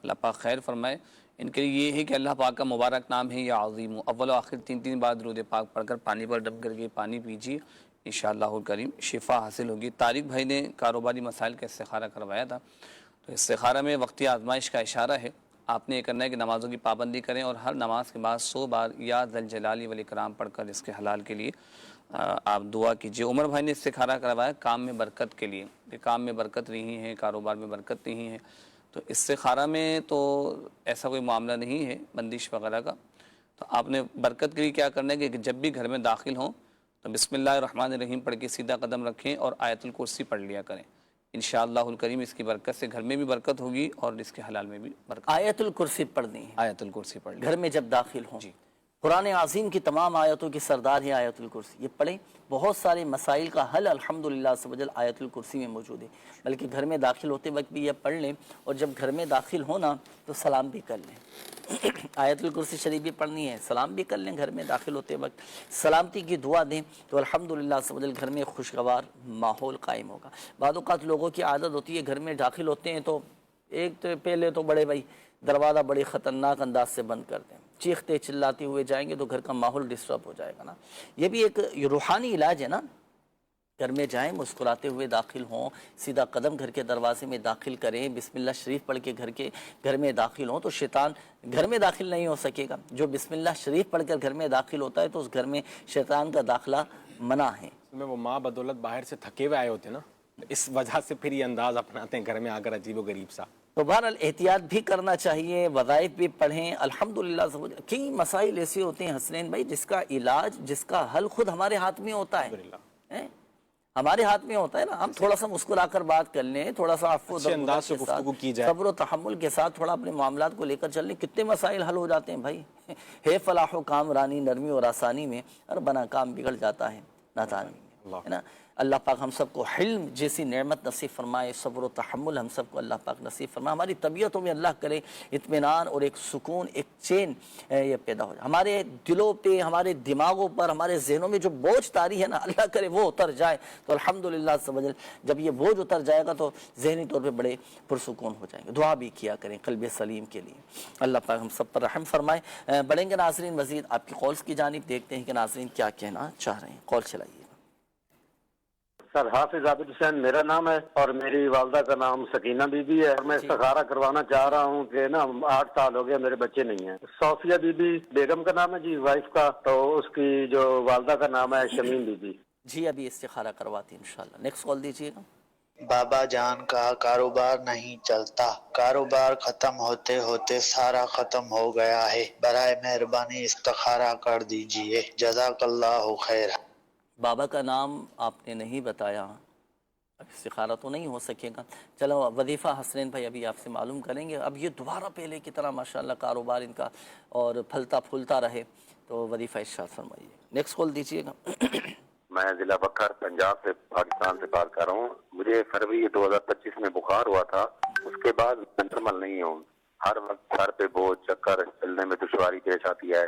اللہ پاک خیر فرمائے۔ ان کے لیے یہ ہے کہ اللہ پاک کا مبارک نام ہے یا عظیم، اول و آخر 3 بار درود پاک پڑھ کر پانی پر دم کر کے پانی پیجیے، انشاءاللہ الکریم شفا حاصل ہوگی۔ طارق بھائی نے کاروباری مسائل کا استخارہ کروایا تھا، تو استخارہ میں وقتی آزمائش کا اشارہ ہے، آپ نے یہ کرنا ہے کہ نمازوں کی پابندی کریں اور ہر نماز کے بعد 100 بار یا ذل الجلال والاکرام پڑھ کر اس کے حلال کے لیے آپ دعا کیجئے۔ عمر بھائی نے استخارہ کروایا کام میں برکت کے لیے، کہ کام میں برکت نہیں ہے، کاروبار میں برکت نہیں ہے، تو استخارہ میں تو ایسا کوئی معاملہ نہیں ہے بندش وغیرہ کا، تو آپ نے برکت کے لیے کیا کرنا ہے کہ جب بھی گھر میں داخل ہوں تو بسم اللہ الرحمن الرحیم پڑھ کے سیدھا قدم رکھیں اور آیت الکرسی پڑھ لیا کریں، انشاءاللہ الکریم اس کی برکت سے گھر میں بھی برکت ہوگی اور اس کے حلال میں بھی برکت۔ آیت الکرسی پڑھنی ہے، آیت الکرسی پڑھ گھر میں جب داخل ہوں، قرآن عظیم کی تمام آیتوں کی سردار ہے آیت الکرسی، یہ پڑھیں، بہت سارے مسائل کا حل الحمدللہ سبحانہ آیت الکرسی میں موجود ہے، بلکہ گھر میں داخل ہوتے وقت بھی یہ پڑھ لیں، اور جب گھر میں داخل ہونا تو سلام بھی کر لیں، آیت الکرسی شریف بھی پڑھنی ہے، سلام بھی کر لیں، گھر میں داخل ہوتے وقت سلامتی کی دعا دیں تو الحمدللہ سبحانہ گھر میں خوشگوار ماحول قائم ہوگا۔ بعض اوقات لوگوں کی عادت ہوتی ہے گھر میں داخل ہوتے ہیں تو ایک تو پہلے تو بڑے بھائی دروازہ بڑی خطرناک انداز سے بند کر دیں، چیختے چلاتے ہوئے جائیں گے تو گھر کا ماحول ڈسٹرب ہو جائے گا نا، یہ بھی ایک روحانی علاج ہے نا، گھر میں جائیں مسکراتے ہوئے داخل ہوں، سیدھا قدم گھر کے دروازے میں داخل کریں، بسم اللہ شریف پڑھ کے گھر میں داخل ہوں تو شیطان گھر میں داخل نہیں ہو سکے گا۔ جو بسم اللہ شریف پڑھ کر گھر میں داخل ہوتا ہے تو اس گھر میں شیطان کا داخلہ منع ہے۔ میں وہ ماں بدولت باہر سے تھکے ہوئے آئے ہوتے نا، اس وجہ سے پھر یہ انداز اپناتے ہیں گھر میں آ کر عجیب و غریب سا۔ تو بہرحال احتیاط بھی کرنا چاہیے، وظائف بھی پڑھیں۔ الحمدللہ کئی مسائل ایسے ہوتے ہیں حسنین بھائی جس کا علاج، جس کا حل خود ہمارے ہاتھ میں ہوتا ہے، ہمارے ہاتھ میں ہوتا ہے نا۔ ہم تھوڑا سا مسکرا کر بات کر لیں، تھوڑا سا عفو و انداز سے گفتگو کی جائے، صبر و تحمل کے ساتھ تھوڑا اپنے معاملات کو لے کر چل لیں، کتنے مسائل حل ہو جاتے ہیں بھائی۔ ہے فلاح و کامرانی نرمی اور آسانی میں، اور بنا کام بگڑ جاتا ہے نادانی میں، ہے نا۔ اللہ پاک ہم سب کو حلم جیسی نعمت نصیب فرمائے، صبر و تحمل ہم سب کو اللہ پاک نصیب فرمائے، ہماری طبیعتوں میں اللہ کرے اطمینان اور ایک سکون، ایک چین یہ پیدا ہو جائے، ہمارے دلوں پہ، ہمارے دماغوں پر، ہمارے ذہنوں میں جو بوجھ طاری ہے نا، اللہ کرے وہ اتر جائے تو الحمدللہ جب یہ بوجھ اتر جائے گا تو ذہنی طور پہ بڑے پرسکون ہو جائیں گے۔ دعا بھی کیا کریں قلب سلیم کے لیے، اللہ پاک ہم سب پر رحم فرمائے۔ بڑھیں گے ناظرین مزید آپ کی کالز کی جانب، دیکھتے ہیں کہ ناظرین کیا کہنا چاہ رہے ہیں، کال چلائیے۔ سر حافظ عابد حسین میرا نام ہے اور میری والدہ کا نام سکینہ بی بی ہے، اور میں استخارہ کروانا چاہ رہا ہوں کہ نا 8 سال ہو گئے میرے بچے نہیں ہیں۔ صوفیہ بی بی بیگم کا نام ہے جی وائف کا، تو اس کی جو والدہ کا نام ہے شمیم بی بی۔ جی ابھی استخارہ کرواتی ہیں انشاءاللہ۔ نیکسٹ کال دیجیے گا۔ بابا جان کا کاروبار نہیں چلتا، کاروبار ختم ہوتے ہوتے سارا ختم ہو گیا ہے، برائے مہربانی استخارہ کر دیجئے، جزاک اللہ خیر۔ بابا کا نام آپ نے نہیں بتایا، اب استخارہ تو نہیں ہو سکے گا۔ چلو وظیفہ حسنین بھائی ابھی آپ سے معلوم کریں گے، اب یہ دوبارہ پہلے کی طرح ماشاءاللہ کاروبار ان کا اور پھلتا پھولتا رہے تو وظیفہ ارشاد فرمائیے۔ نیکسٹ کال دیجیے گا۔ میں ضلع بکر پنجاب سے پاکستان سے بات کر رہا ہوں۔ مجھے فروری 2025 میں بخار ہوا تھا، اس کے بعد نارمل نہیں ہوں، ہر وقت سر پہ بوجھ، چکر، چلنے میں دشواری پیش آتی ہے،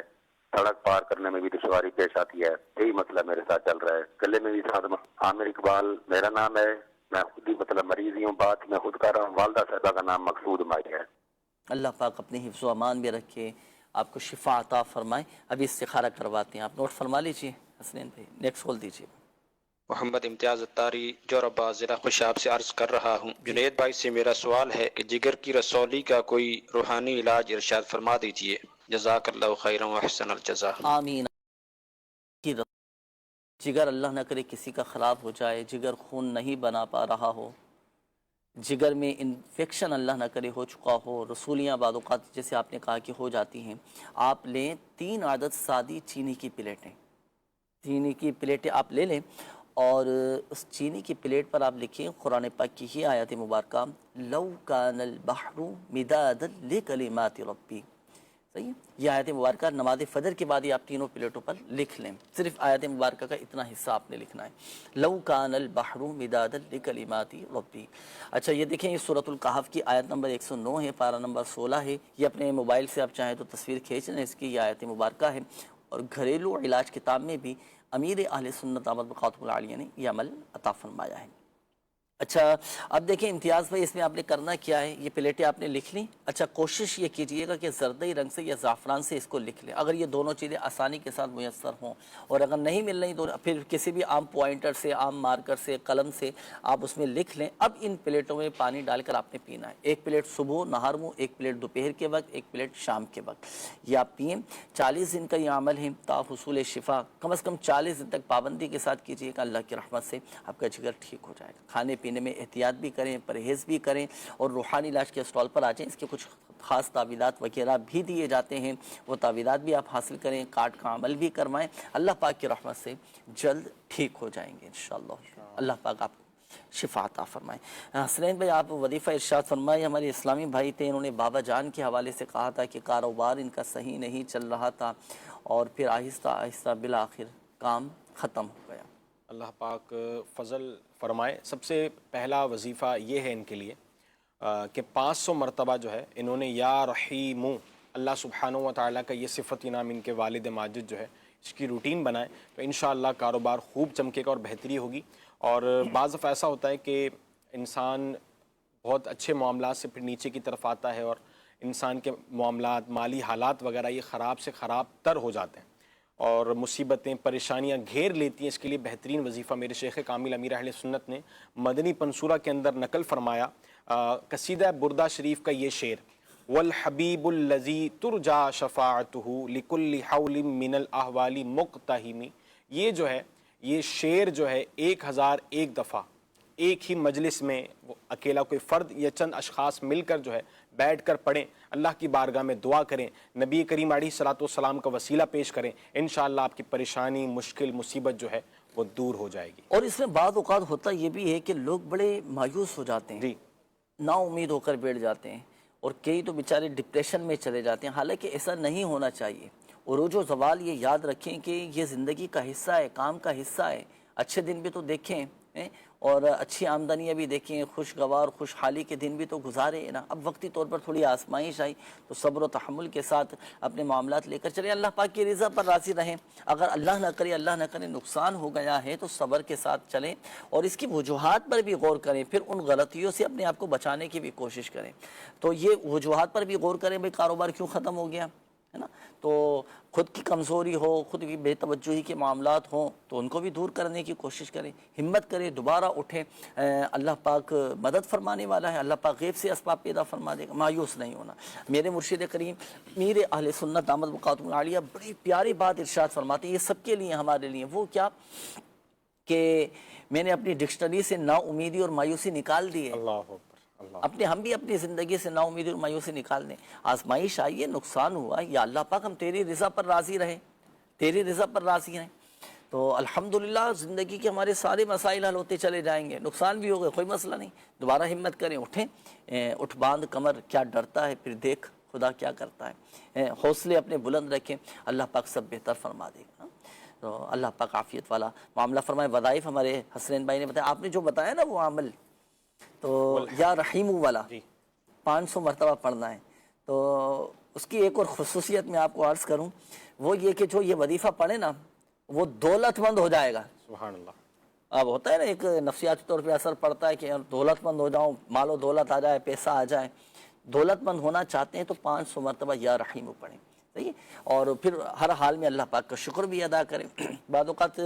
سڑک پار کرنے میں بھی دشواری پیش آتی ہے، یہی مسئلہ میرے ساتھ چل رہا ہے۔ گلے میں بھی ساتھ عامر اقبال میرا نام ہے، میں خود ہی مریض ہی ہوں، بات میں خود کر رہا ہوں، والدہ صاحبہ کا نام مقصود مائی ہے۔ اللہ پاک اپنے حفظ و امان میں رکھے، آپ کو شفا عطا فرمائے۔ ابھی استخارہ کرواتے ہیں، آپ نوٹ فرما لیجیے حسنین بھائی۔ نیکسٹ کال دیجیے۔ محمد امتیاز اتاری جوراباد ضلع خوشاب سے عرض کر رہا ہوں، جنید بھائی سے میرا سوال ہے کہ جگر کی رسولی کا کوئی روحانی علاج ارشاد فرما دیجیے، جزاک اللہ خیرا واحسن الجزاء۔ آمین۔ جگر اللہ نہ کرے کسی کا خراب ہو جائے، جگر خون نہیں بنا پا رہا ہو، جگر میں انفیکشن اللہ نہ کرے ہو چکا ہو، رسولیاں بعض اوقات جیسے آپ نے کہا کہ ہو جاتی ہیں، آپ لیں 3 عدد سادی چینی کی پلیٹیں، چینی کی پلیٹیں آپ لے لیں، اور اس چینی کی پلیٹ پر آپ لکھیں قرآن پاک کی ہی آیت مبارکہ، لو کان البحر مدادا لکلمات ربی۔ صحیح ہے، یہ آیت مبارکہ نماز فجر کے بعد ہی آپ تینوں پلیٹوں پر لکھ لیں، صرف آیت مبارکہ کا اتنا حصہ آپ نے لکھنا ہے، لو کان البحر مدادا لکلمات ربی۔ اچھا یہ دیکھیں، یہ سورۃ الکہف کی آیت نمبر 109 ہے، پارہ نمبر 16 ہے، یہ اپنے موبائل سے آپ چاہیں تو تصویر کھینچ لیں، اس کی یہ آیت مبارکہ ہے، اور گھریلو علاج کتاب میں بھی امیر اہل سنت احمد بقاتم العالیہ نے یہ عمل عطا فرمایا ہے۔ اچھا اب دیکھیں امتیاز بھائی، اس میں آپ نے کرنا کیا ہے، یہ پلیٹیں آپ نے لکھ لیں۔ اچھا کوشش یہ کیجئے گا کہ زردئی رنگ سے یا زعفران سے اس کو لکھ لیں، اگر یہ دونوں چیزیں آسانی کے ساتھ میسر ہوں، اور اگر نہیں مل رہی تو پھر کسی بھی عام پوائنٹر سے، عام مارکر سے، قلم سے آپ اس میں لکھ لیں۔ اب ان پلیٹوں میں پانی ڈال کر آپ نے پینا ہے، 1 پلیٹ صبح نہار منہ، 1 پلیٹ دوپہر کے وقت، 1 پلیٹ شام کے وقت، یہ آپ پئیں۔ 40 دن کا یہ عمل ہے تا حصول شفا، کم از کم 40 دن تک پابندی کے ساتھ کیجیے گا، اللہ کی رحمت سے آپ کا جگر ٹھیک ہو جائے گا۔ کھانے پینے میں احتیاط بھی کریں، پرہیز بھی کریں، اور روحانی علاج کے اسٹال پر آ جائیں، اس کے کچھ خاص تعویذات وغیرہ بھی دیے جاتے ہیں، وہ تعویذات بھی آپ حاصل کریں، کارڈ کا عمل بھی کروائیں، اللہ پاک کی رحمت سے جلد ٹھیک ہو جائیں گے انشاءاللہ۔ اللہ پاک آپ کو شفا عطا فرمائیں۔ حسنین بھائی آپ وظیفہ ارشاد فرمائے، ہمارے اسلامی بھائی تھے، انہوں نے بابا جان کے حوالے سے کہا تھا کہ کاروبار ان کا صحیح نہیں چل رہا تھا، اور پھر آہستہ آہستہ بالآخر کام ختم ہو گیا۔ اللہ پاک فضل فرمائے۔ سب سے پہلا وظیفہ یہ ہے ان کے لیے کہ 500 مرتبہ جو ہے انہوں نے یا رحیم، اللہ سبحانہ و تعالیٰ کا یہ صفتی نام ان کے والد ماجد جو ہے اس کی روٹین بنائیں تو انشاءاللہ کاروبار خوب چمکے گا اور بہتری ہوگی۔ اور بعض دفعہ ایسا ہوتا ہے کہ انسان بہت اچھے معاملات سے پھر نیچے کی طرف آتا ہے، اور انسان کے معاملات، مالی حالات وغیرہ یہ خراب سے خراب تر ہو جاتے ہیں، اور مصیبتیں پریشانیاں گھیر لیتی ہیں، اس کے لیے بہترین وظیفہ میرے شیخ کامل امیر اہل سنت نے مدنی پنصورہ کے اندر نقل فرمایا۔ قصیدہ بردہ شریف کا یہ شعر، والحبیب الذی ترجا شفاعتہ لکل حول من الاحوال مقتحم، یہ جو ہے یہ شعر جو ہے 1001 دفعہ ایک ہی مجلس میں وہ اکیلا کوئی فرد یا چند اشخاص مل کر جو ہے بیٹھ کر پڑھیں، اللہ کی بارگاہ میں دعا کریں، نبی کریم علیہ الصلوۃ والسلام کا وسیلہ پیش کریں، انشاءاللہ آپ کی پریشانی، مشکل، مصیبت جو ہے وہ دور ہو جائے گی۔ اور اس میں بعض اوقات ہوتا یہ بھی ہے کہ لوگ بڑے مایوس ہو جاتے ہیں، نا امید ہو کر بیٹھ جاتے ہیں، اور کئی تو بیچارے ڈپریشن میں چلے جاتے ہیں، حالانکہ ایسا نہیں ہونا چاہیے۔ عروج و زوال یہ یاد رکھیں کہ یہ زندگی کا حصہ ہے، کام کا حصہ ہے۔ اچھے دن بھی تو دیکھیں اور اچھی آمدنیاں بھی دیکھیں، خوشگوار خوشحالی کے دن بھی تو گزارے نا۔ اب وقتی طور پر تھوڑی آزمائش آئی تو صبر و تحمل کے ساتھ اپنے معاملات لے کر چلیں، اللہ پاک کی رضا پر راضی رہیں۔ اگر اللہ نہ کرے نقصان ہو گیا ہے تو صبر کے ساتھ چلیں اور اس کی وجوہات پر بھی غور کریں، پھر ان غلطیوں سے اپنے آپ کو بچانے کی بھی کوشش کریں۔ تو یہ وجوہات پر بھی غور کریں، بھئی کاروبار کیوں ختم ہو گیا ہے نا، تو خود کی کمزوری ہو، خود کی بے توجہی کے معاملات ہوں تو ان کو بھی دور کرنے کی کوشش کریں، ہمت کریں، دوبارہ اٹھیں، اللہ پاک مدد فرمانے والا ہے، اللہ پاک غیب سے اسباب پیدا فرما دے گا، مایوس نہیں ہونا۔ میرے مرشد کریم میر اہل سنت دامت بقاتہم العالیہ بڑی پیاری بات ارشاد فرماتے ہیں، یہ سب کے لیے ہمارے لیے، وہ کیا کہ میں نے اپنی ڈکشنری سے نا امیدی اور مایوسی نکال دی ہے۔ ہم بھی اپنی زندگی سے نا امیدی اور مایوسی نکال دیں۔ آزمائش آئی ہے، نقصان ہوا، یا اللہ پاک ہم تیری رضا پر راضی رہیں، تیری رضا پر راضی رہیں، تو الحمدللہ زندگی کے ہمارے سارے مسائل حل ہوتے چلے جائیں گے۔ نقصان بھی ہو گئے، کوئی مسئلہ نہیں، دوبارہ ہمت کریں، اٹھیں، اٹھ باندھ کمر، کیا ڈرتا ہے پھر دیکھ خدا کیا کرتا ہے، حوصلے اپنے بلند رکھیں، اللہ پاک سب بہتر فرما دے گا۔ تو اللہ پاک عافیت والا معاملہ فرمائے۔ وظائف ہمارے حسنین بھائی نے بتایا، آپ نے جو بتایا نا وہ عمل، تو یا رحیم والا 500 مرتبہ پڑھنا ہے، تو اس کی ایک اور خصوصیت میں آپ کو عرض کروں، وہ یہ کہ جو یہ وظیفہ پڑھے نا وہ دولت مند ہو جائے گا۔ سبحان اللہ۔ اب ہوتا ہے نا ایک نفسیاتی طور پہ اثر پڑتا ہے کہ یار دولت مند ہو جاؤں، مال و دولت آ جائے، پیسہ آ جائے۔ دولت مند ہونا چاہتے ہیں تو 500 مرتبہ یا رحیم پڑھیں، صحیح، اور پھر ہر حال میں اللہ پاک کا شکر بھی ادا کریں۔ بعض اوقات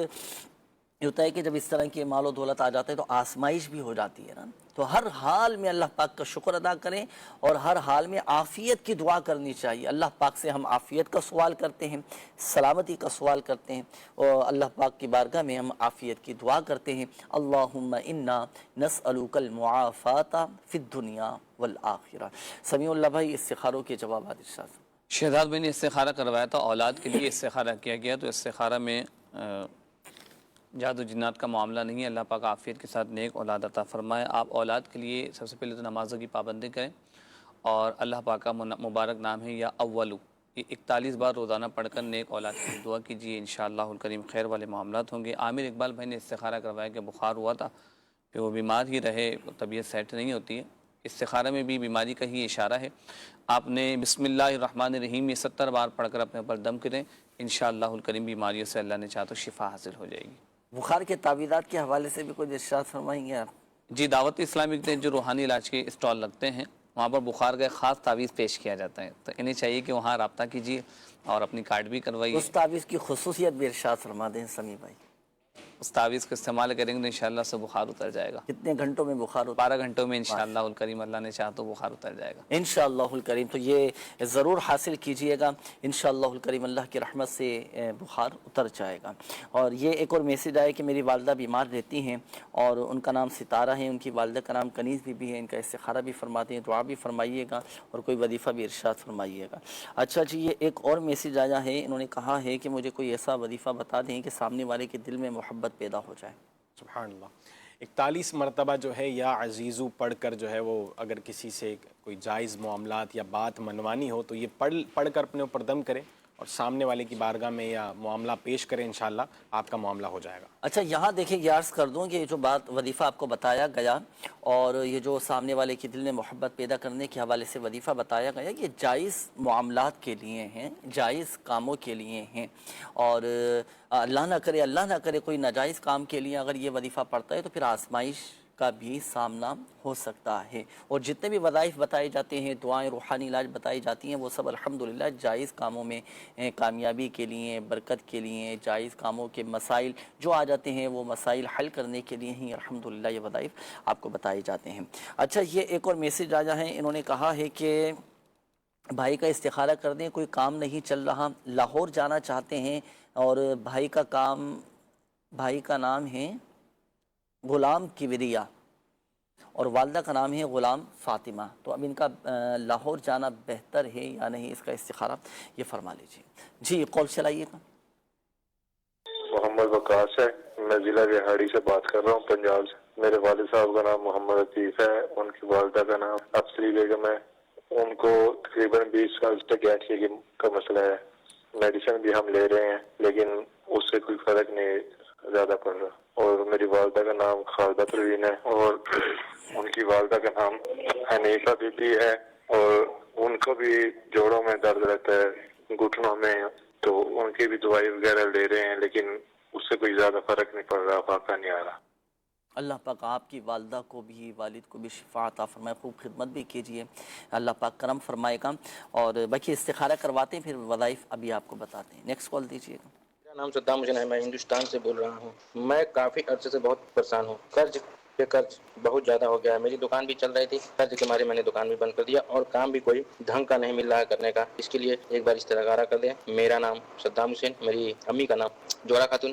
یہ ہوتا ہے کہ جب اس طرح کی مال و دولت آ جاتا ہے تو آزمائش بھی ہو جاتی ہے نا، تو ہر حال میں اللہ پاک کا شکر ادا کریں اور ہر حال میں عافیت کی دعا کرنی چاہیے۔ اللہ پاک سے ہم عافیت کا سوال کرتے ہیں، سلامتی کا سوال کرتے ہیں، اور اللہ پاک کی بارگاہ میں ہم عافیت کی دعا کرتے ہیں۔ اللہم انا نسألک المعافات فی الدنیا والآخرہ۔ سمیع اللہ بھائی استخاروں کے جوابات ارشاد۔ شہزاد بھائی نے استخارہ کروایا تھا، اولاد کے لیے استخارہ کیا گیا، تو استخارہ میں جادو جنات کا معاملہ نہیں ہے، اللہ پاک عافیت کے ساتھ نیک اولاد عطا فرمائے۔ آپ اولاد کے لیے سب سے پہلے تو نمازوں کی پابندی کریں، اور اللہ پاک کا مبارک نام ہے یا اولو، یہ 41 بار روزانہ پڑھ کر نیک اولاد کی دعا کیجیے، انشاءاللہ الکریم خیر والے معاملات ہوں گے۔ عامر اقبال بھائی نے استخارہ کروایا کہ بخار ہوا تھا، کہ وہ بیمار ہی رہے، طبیعت سیٹ نہیں ہوتی ہے۔ استخارہ میں بھی بیماری کا ہی اشارہ ہے۔ آپ نے بسم اللہ الرحمن الرحیم یہ 70 بار پڑھ کر اپنے اوپر دم کریں، انشاءاللہ الکریم بیماریوں سے اللہ نے چاہا تو شفا حاصل ہو جائے گی۔ بخار کے تعویذات کے حوالے سے بھی کچھ ارشاد فرمائیں گے آپ؟ جی، دعوت اسلامک نے جو روحانی علاج کے اسٹال لگتے ہیں وہاں پر بخار کا خاص تعویذ پیش کیا جاتا ہے، تو انہیں چاہیے کہ وہاں رابطہ کیجیے اور اپنی کارڈ بھی کروائیے۔ اس تعویذ کی خصوصیت بھی ارشاد فرما دیں سمیع بھائی۔ اس تعویذ کو استعمال کریں گے تو انشاءاللہ سے بخار اتر جائے گا۔ کتنے گھنٹوں میں بخار اتر؟ 12 گھنٹوں میں انشاءاللہ الکریم اللہ نے چاہا تو بخار اتر جائے گا انشاءاللہ الکریم۔ تو یہ ضرور حاصل کیجئے گا، انشاءاللہ الکریم اللہ کی رحمت سے بخار اتر جائے گا۔ اور یہ ایک اور میسیج آئے کہ میری والدہ بیمار رہتی ہیں اور ان کا نام ستارہ ہے، ان کی والدہ کا نام کنیز بی بی ہے، ان کا استخارہ بھی فرماتے ہیں، دعا بھی فرمائیے گا اور کوئی وظیفہ بھی ارشاد فرمائیے گا۔ اچھا جی، یہ ایک اور میسیج آیا ہے، انہوں نے کہا ہے کہ مجھے کوئی ایسا وظیفہ بتا دیں کہ سامنے والے کے دل میں محبت پیدا ہو جائے۔ سبحان اللہ۔ 41 مرتبہ جو ہے یا عزیزو پڑھ کر جو ہے وہ اگر کسی سے کوئی جائز معاملات یا بات منوانی ہو تو یہ پڑھ کر اپنے اوپر دم کرے اور سامنے والے کی بارگاہ میں یا معاملہ پیش کریں، انشاءاللہ آپ کا معاملہ ہو جائے گا۔ اچھا، یہاں دیکھیں یہ عرض کر دوں کہ یہ جو بات وظیفہ آپ کو بتایا گیا اور یہ جو سامنے والے کے دل میں محبت پیدا کرنے کے حوالے سے وظیفہ بتایا گیا، یہ جائز معاملات کے لیے ہیں، جائز کاموں کے لیے ہیں، اور اللہ نہ کرے کوئی ناجائز کام کے لیے اگر یہ وظیفہ پڑھتا ہے تو پھر آزمائش کا بھی سامنا ہو سکتا ہے۔ اور جتنے بھی وظائف بتائے جاتے ہیں، دعائیں، روحانی علاج بتائی جاتی ہیں، وہ سب الحمدللہ جائز کاموں میں کامیابی کے لیے، برکت کے لیے، جائز کاموں کے مسائل جو آ جاتے ہیں وہ مسائل حل کرنے کے لیے ہی الحمدللہ یہ وظائف آپ کو بتائے جاتے ہیں۔ اچھا، یہ ایک اور میسج آیا ہے، انہوں نے کہا ہے کہ بھائی کا استخارہ کر دیں، کوئی کام نہیں چل رہا، لاہور جانا چاہتے ہیں اور بھائی کا نام ہے غلام کبریا اور والدہ کا نام ہے غلام فاطمہ، تو اب ان کا لاہور جانا بہتر ہے یا نہیں، اس کا استخارہ یہ فرما لیجیے۔ جی کال چلائیے گا۔ محمد وقاص ہے، میں ضلع بہاڑی سے بات کر رہا ہوں، پنجاب سے۔ میرے والد صاحب کا نام محمد عطیف ہے، ان کی والدہ کا نام افسری بیگم ہے۔ ان کو تقریباً 20 سال سے گیٹری کا مسئلہ ہے، میڈیسن بھی ہم لے رہے ہیں لیکن اس سے کوئی فرق نہیں زیادہ پڑ رہا۔ اور میری والدہ کا نام خالدہ پروین ہے اور ان کی والدہ کا نام حنیفہ بی بی ہے، اور ان کو بھی جوڑوں میں درد رہتا ہے، گھٹنوں میں، تو ان کی بھی دوائی وغیرہ لے رہے ہیں لیکن اس سے کوئی زیادہ فرق نہیں پڑ رہا، فاقہ نہیں آ رہا۔ اللہ پاک آپ کی والدہ کو بھی، والد کو بھی شفا عطا فرمائے، خوب خدمت بھی کیجئے، اللہ پاک کرم فرمائے گا۔ اور باقی استخارہ کرواتے ہیں، پھر وظائف ابھی آپ کو بتاتے ہیں۔ نیکسٹ کال دیجئے گا۔ میرا نام صدام حسین ہے، میں ہندوستان سے بول رہا ہوں۔ میں کافی عرصے سے بہت پریشان ہوں، قرض پہ قرض بہت زیادہ ہو گیا ہے۔ میری دکان بھی چل رہی تھی، قرض کے مارے میں نے دکان بھی بند کر دیا اور کام بھی کوئی ڈھنگ کا نہیں مل رہا ہے کرنے کا۔ اس کے لیے ایک بار استخارہ کر دیں۔ میرا نام صدام حسین، میری امی کا نام جوہرہ خاتون۔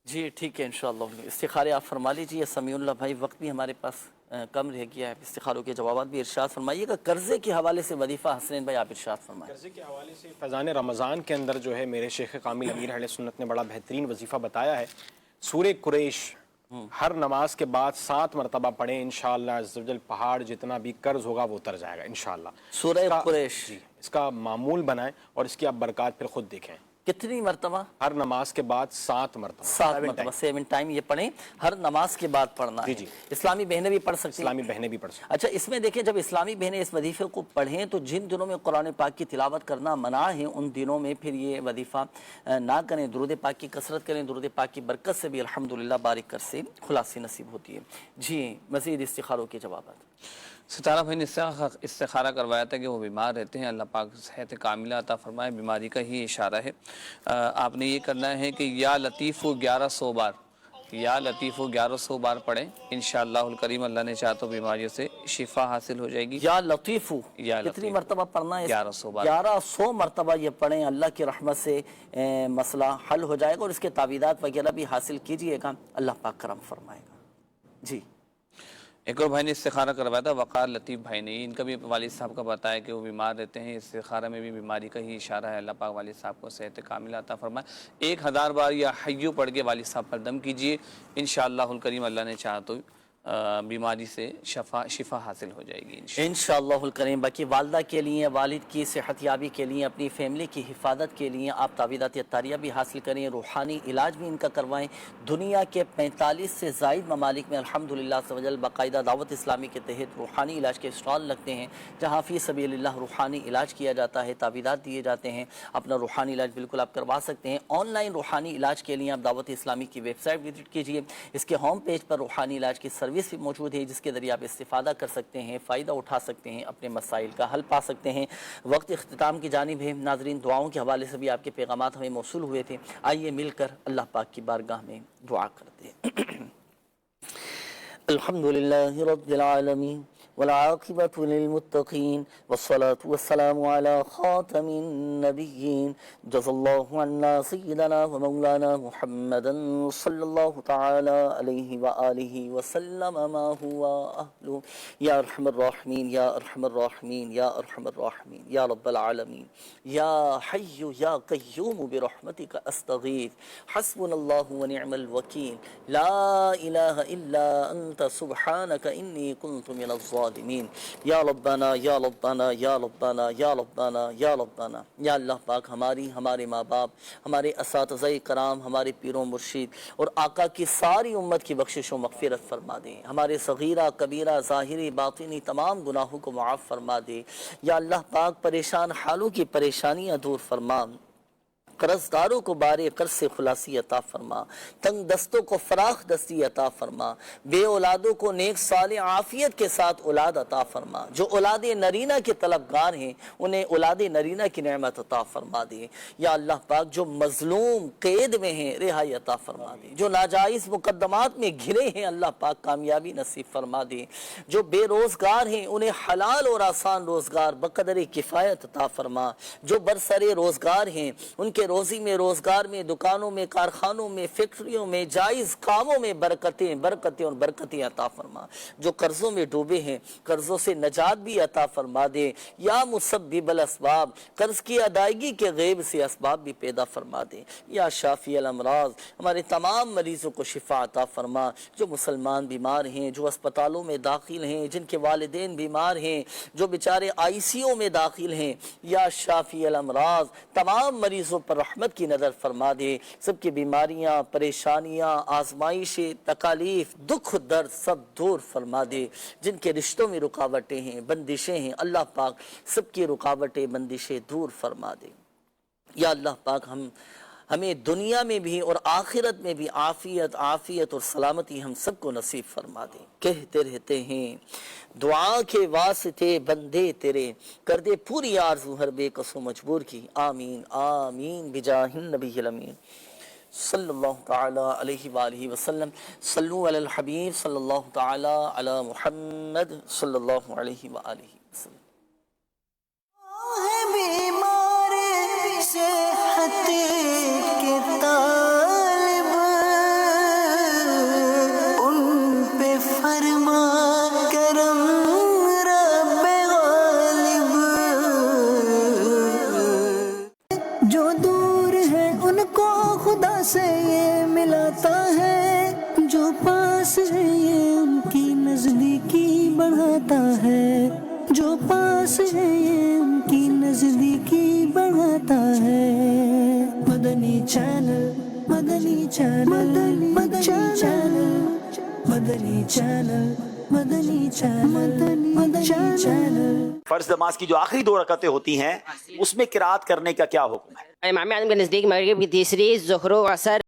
جی ٹھیک ہے، انشاءاللہ استخارے آپ فرما لیجیے۔ سمیع اللہ بھائی، وقت بھی ہمارے پاس کم رہ گیا ہے، استخاروں کے جوابات بھی ارشاد فرمائیے گا۔ قرضے کے حوالے سے وظیفہ حسنین بھائی آپ ارشاد فرمائیں۔ قرضے کے حوالے سے فیضان رمضان کے اندر جو ہے میرے شیخ کامل امیر اہل سنت نے بڑا بہترین وظیفہ بتایا ہے۔ سورہ قریش ہر نماز کے بعد 7 مرتبہ پڑھیں، انشاءاللہ عز و جل پہاڑ جتنا بھی قرض ہوگا وہ اتر جائے گا انشاءاللہ۔ سورہ قریش جی، اس کا معمول بنائیں اور اس کی آپ برکات پھر خود دیکھیں۔ کتنی مرتبہ؟ ہر نماز کے بعد 7 مرتبہ، 7 مرتبہ، 7 ٹائم یہ پڑھیں، ہر نماز کے بعد پڑھنا ہے۔ جی اسلامی بہنیں بھی پڑھ سکتی ہیں؟ اسلامی بہنیں بھی پڑھ سکتی ہیں۔ اچھا، اس میں دیکھیں جب اسلامی بہنیں اس وظیفے کو پڑھیں تو جن دنوں میں قرآن پاک کی تلاوت کرنا منع ہے ان دنوں میں پھر یہ وظیفہ نہ کریں، درود پاک کی کثرت کریں، درود پاک کی برکت سے بھی الحمدللہ بارک کر سے خلاصی نصیب ہوتی ہے۔ جی مزید استخاروں کے جوابات۔ ستارہ بھائی نے استخارہ کروایا تھا کہ وہ بیمار رہتے ہیں، اللہ پاک صحت کاملہ عطا فرمائے، بیماری کا ہی اشارہ ہے۔ آپ نے یہ کرنا ہے کہ یا لطیف 1100 بار، یا لطیف 1100 بار پڑھیں، انشاءاللہ الکریم اللہ نے چاہا تو بیماریوں سے شفا حاصل ہو جائے گی۔ یا لطیف کتنی مرتبہ پڑھنا ہے؟ 1100 بار، 1100 مرتبہ یہ پڑھیں، اللہ کی رحمت سے مسئلہ حل ہو جائے گا اور اس کے تعویذات وغیرہ بھی حاصل کیجئے گا، اللہ پاک کرم فرمائے گا۔ جی ایک اور بھائی نے استخارہ کروایا تھا، وقار لطیف بھائی نے، ان کا بھی والد صاحب کا بتایا کہ وہ بیمار رہتے ہیں، استخارہ میں بھی بیماری کا ہی اشارہ ہے، اللہ پاک والد صاحب کو صحت کاملہ عطا فرمائے۔ 1000 بار یا حیو پڑھ کے والد صاحب پر دم کیجئے، انشاءاللہ الکریم اللہ نے چاہا تو بیماری سے شفا حاصل ہو جائے گی انشاءاللہ الکریم۔ باقی والدہ کے لیے، والد کی صحت یابی کے لیے، اپنی فیملی کی حفاظت کے لیے آپ تعویذات عطاریہ بھی حاصل کریں، روحانی علاج بھی ان کا کروائیں۔ دنیا کے 45 سے زائد ممالک میں الحمدللہ سوجل باقاعدہ دعوت اسلامی کے تحت روحانی علاج کے اسٹال لگتے ہیں، جہاں فی سبیل اللہ روحانی علاج کیا جاتا ہے، تعویذات دیے جاتے ہیں۔ اپنا روحانی علاج بالکل آپ کروا سکتے ہیں۔ آن لائن روحانی علاج کے لیے آپ دعوت اسلامی کی ویب سائٹ وزٹ کیجئے، اس کے ہوم پیج پر روحانی علاج کی سروس بھی موجود ہے، جس کے ذریعے آپ استفادہ کر سکتے ہیں، فائدہ اٹھا سکتے ہیں، اپنے مسائل کا حل پا سکتے ہیں۔ وقت اختتام کی جانب ہے ناظرین، دعاؤں کے حوالے سے بھی آپ کے پیغامات ہمیں موصول ہوئے تھے، آئیے مل کر اللہ پاک کی بارگاہ میں دعا کرتے ہیں۔ الحمدللہ رب العالمین والعاقبۃ للمتقین والصلاة والسلام علی خاتم النبیین، جزا اللہ عنا سیدنا و مولانا محمدا صلی اللہ تعالی علیہ وآلہ وسلم ما ہوا اہلہ، یا ارحم الراحمین یا ارحم الراحمین یا ارحم الراحمین یا رب العالمین، یا حی یا قیوم برحمتک استغیث، حسبنا اللہ ونعم الوکیل، لا الہ الا انت سبحانک انی کنت من الظالمین، یا ربنا یا ربنا یا ربنا یا ربنا یا ربنا۔ یا اللہ پاک ہمارے ماں باپ، ہمارے اساتذہ کرام، ہمارے پیر و مرشد اور آقا کی ساری امت کی بخشش و مغفرت فرما دے، ہمارے صغیرہ کبیرہ ظاہری باطنی تمام گناہوں کو معاف فرما دے۔ یا اللہ پاک پریشان حالوں کی پریشانیاں دور فرما، قرضداروں کو بارے قرض سے خلاصی عطا فرما، تنگ دستوں کو فراخ دستی عطا فرما، بے اولادوں کو نیک صالح عافیت کے ساتھ اولاد عطا فرما، جو اولاد نرینہ کے طلبگار ہیں انہیں اولاد نرینہ کی نعمت عطا فرما دے۔ یا اللہ پاک جو مظلوم قید میں ہیں رہائی عطا فرما دے، جو ناجائز مقدمات میں گھرے ہیں اللہ پاک کامیابی نصیب فرما دے، جو بے روزگار ہیں انہیں حلال اور آسان روزگار بقدر کفایت عطا فرما، جو برسر روزگار ہیں ان کے روزی میں روزگار میں دکانوں میں کارخانوں میں فیکٹریوں میں جائز کاموں میں برکتیں اور برکتیں عطا فرما، جو قرضوں میں ڈوبے ہیں قرضوں سے نجات بھی عطا فرما دے۔ یا مسبب الاسباب، قرض کی ادائیگی کے غیب سے اسباب بھی پیدا فرما دے۔ یا شافی الامراض، ہمارے تمام مریضوں کو شفا عطا فرما، جو مسلمان بیمار ہیں جو اسپتالوں میں داخل ہیں، جن کے والدین بیمار ہیں، جو بیچارے ICU میں داخل ہیں، یا شافی الامراض تمام مریضوں پر رحمت کی نظر فرما دے، سب کی بیماریاں پریشانیاں آزمائشیں تکالیف دکھ درد سب دور فرما دے، جن کے رشتوں میں رکاوٹیں ہیں بندشیں ہیں اللہ پاک سب کی رکاوٹیں بندشیں دور فرما دے۔ یا اللہ پاک ہمیں دنیا میں بھی اور آخرت میں بھی عافیت اور سلامتی ہم سب کو نصیب فرما دے۔ کہتے رہتے ہیں دعا کے واسطے بندے تیرے، کر دے پوری آرزو ہر بے کس و مجبور کی، آمین آمین بجاہ النبی الامین صلی اللہ تعالی علیہ وآلہ وسلم۔ صلو علی الحبیب صلی اللہ تعالی علی محمد صلی اللہ علیہ وآلہ وسلم۔ صحت کے طالب ان پہ فرما کرم رب غالب، جو دور ہے ان کو خدا سے یہ ملاتا ہے، جو پاس ہے یہ ان کی نزدیکی بڑھاتا ہے، جو پاس ہے یہ ان کی نزدیکی بڑھاتا ہے۔ مدنی چینل مدنی چینل مدنی چینل مدنی چینل مدنی چینل مدنی چینل۔ فرض نماز کی جو آخری 2 رکعتیں ہوتی ہیں اس میں قرات کرنے کا کیا حکم ہے؟ امام اعظم کے نزدیک مغرب کی تیسری ظہر و عصر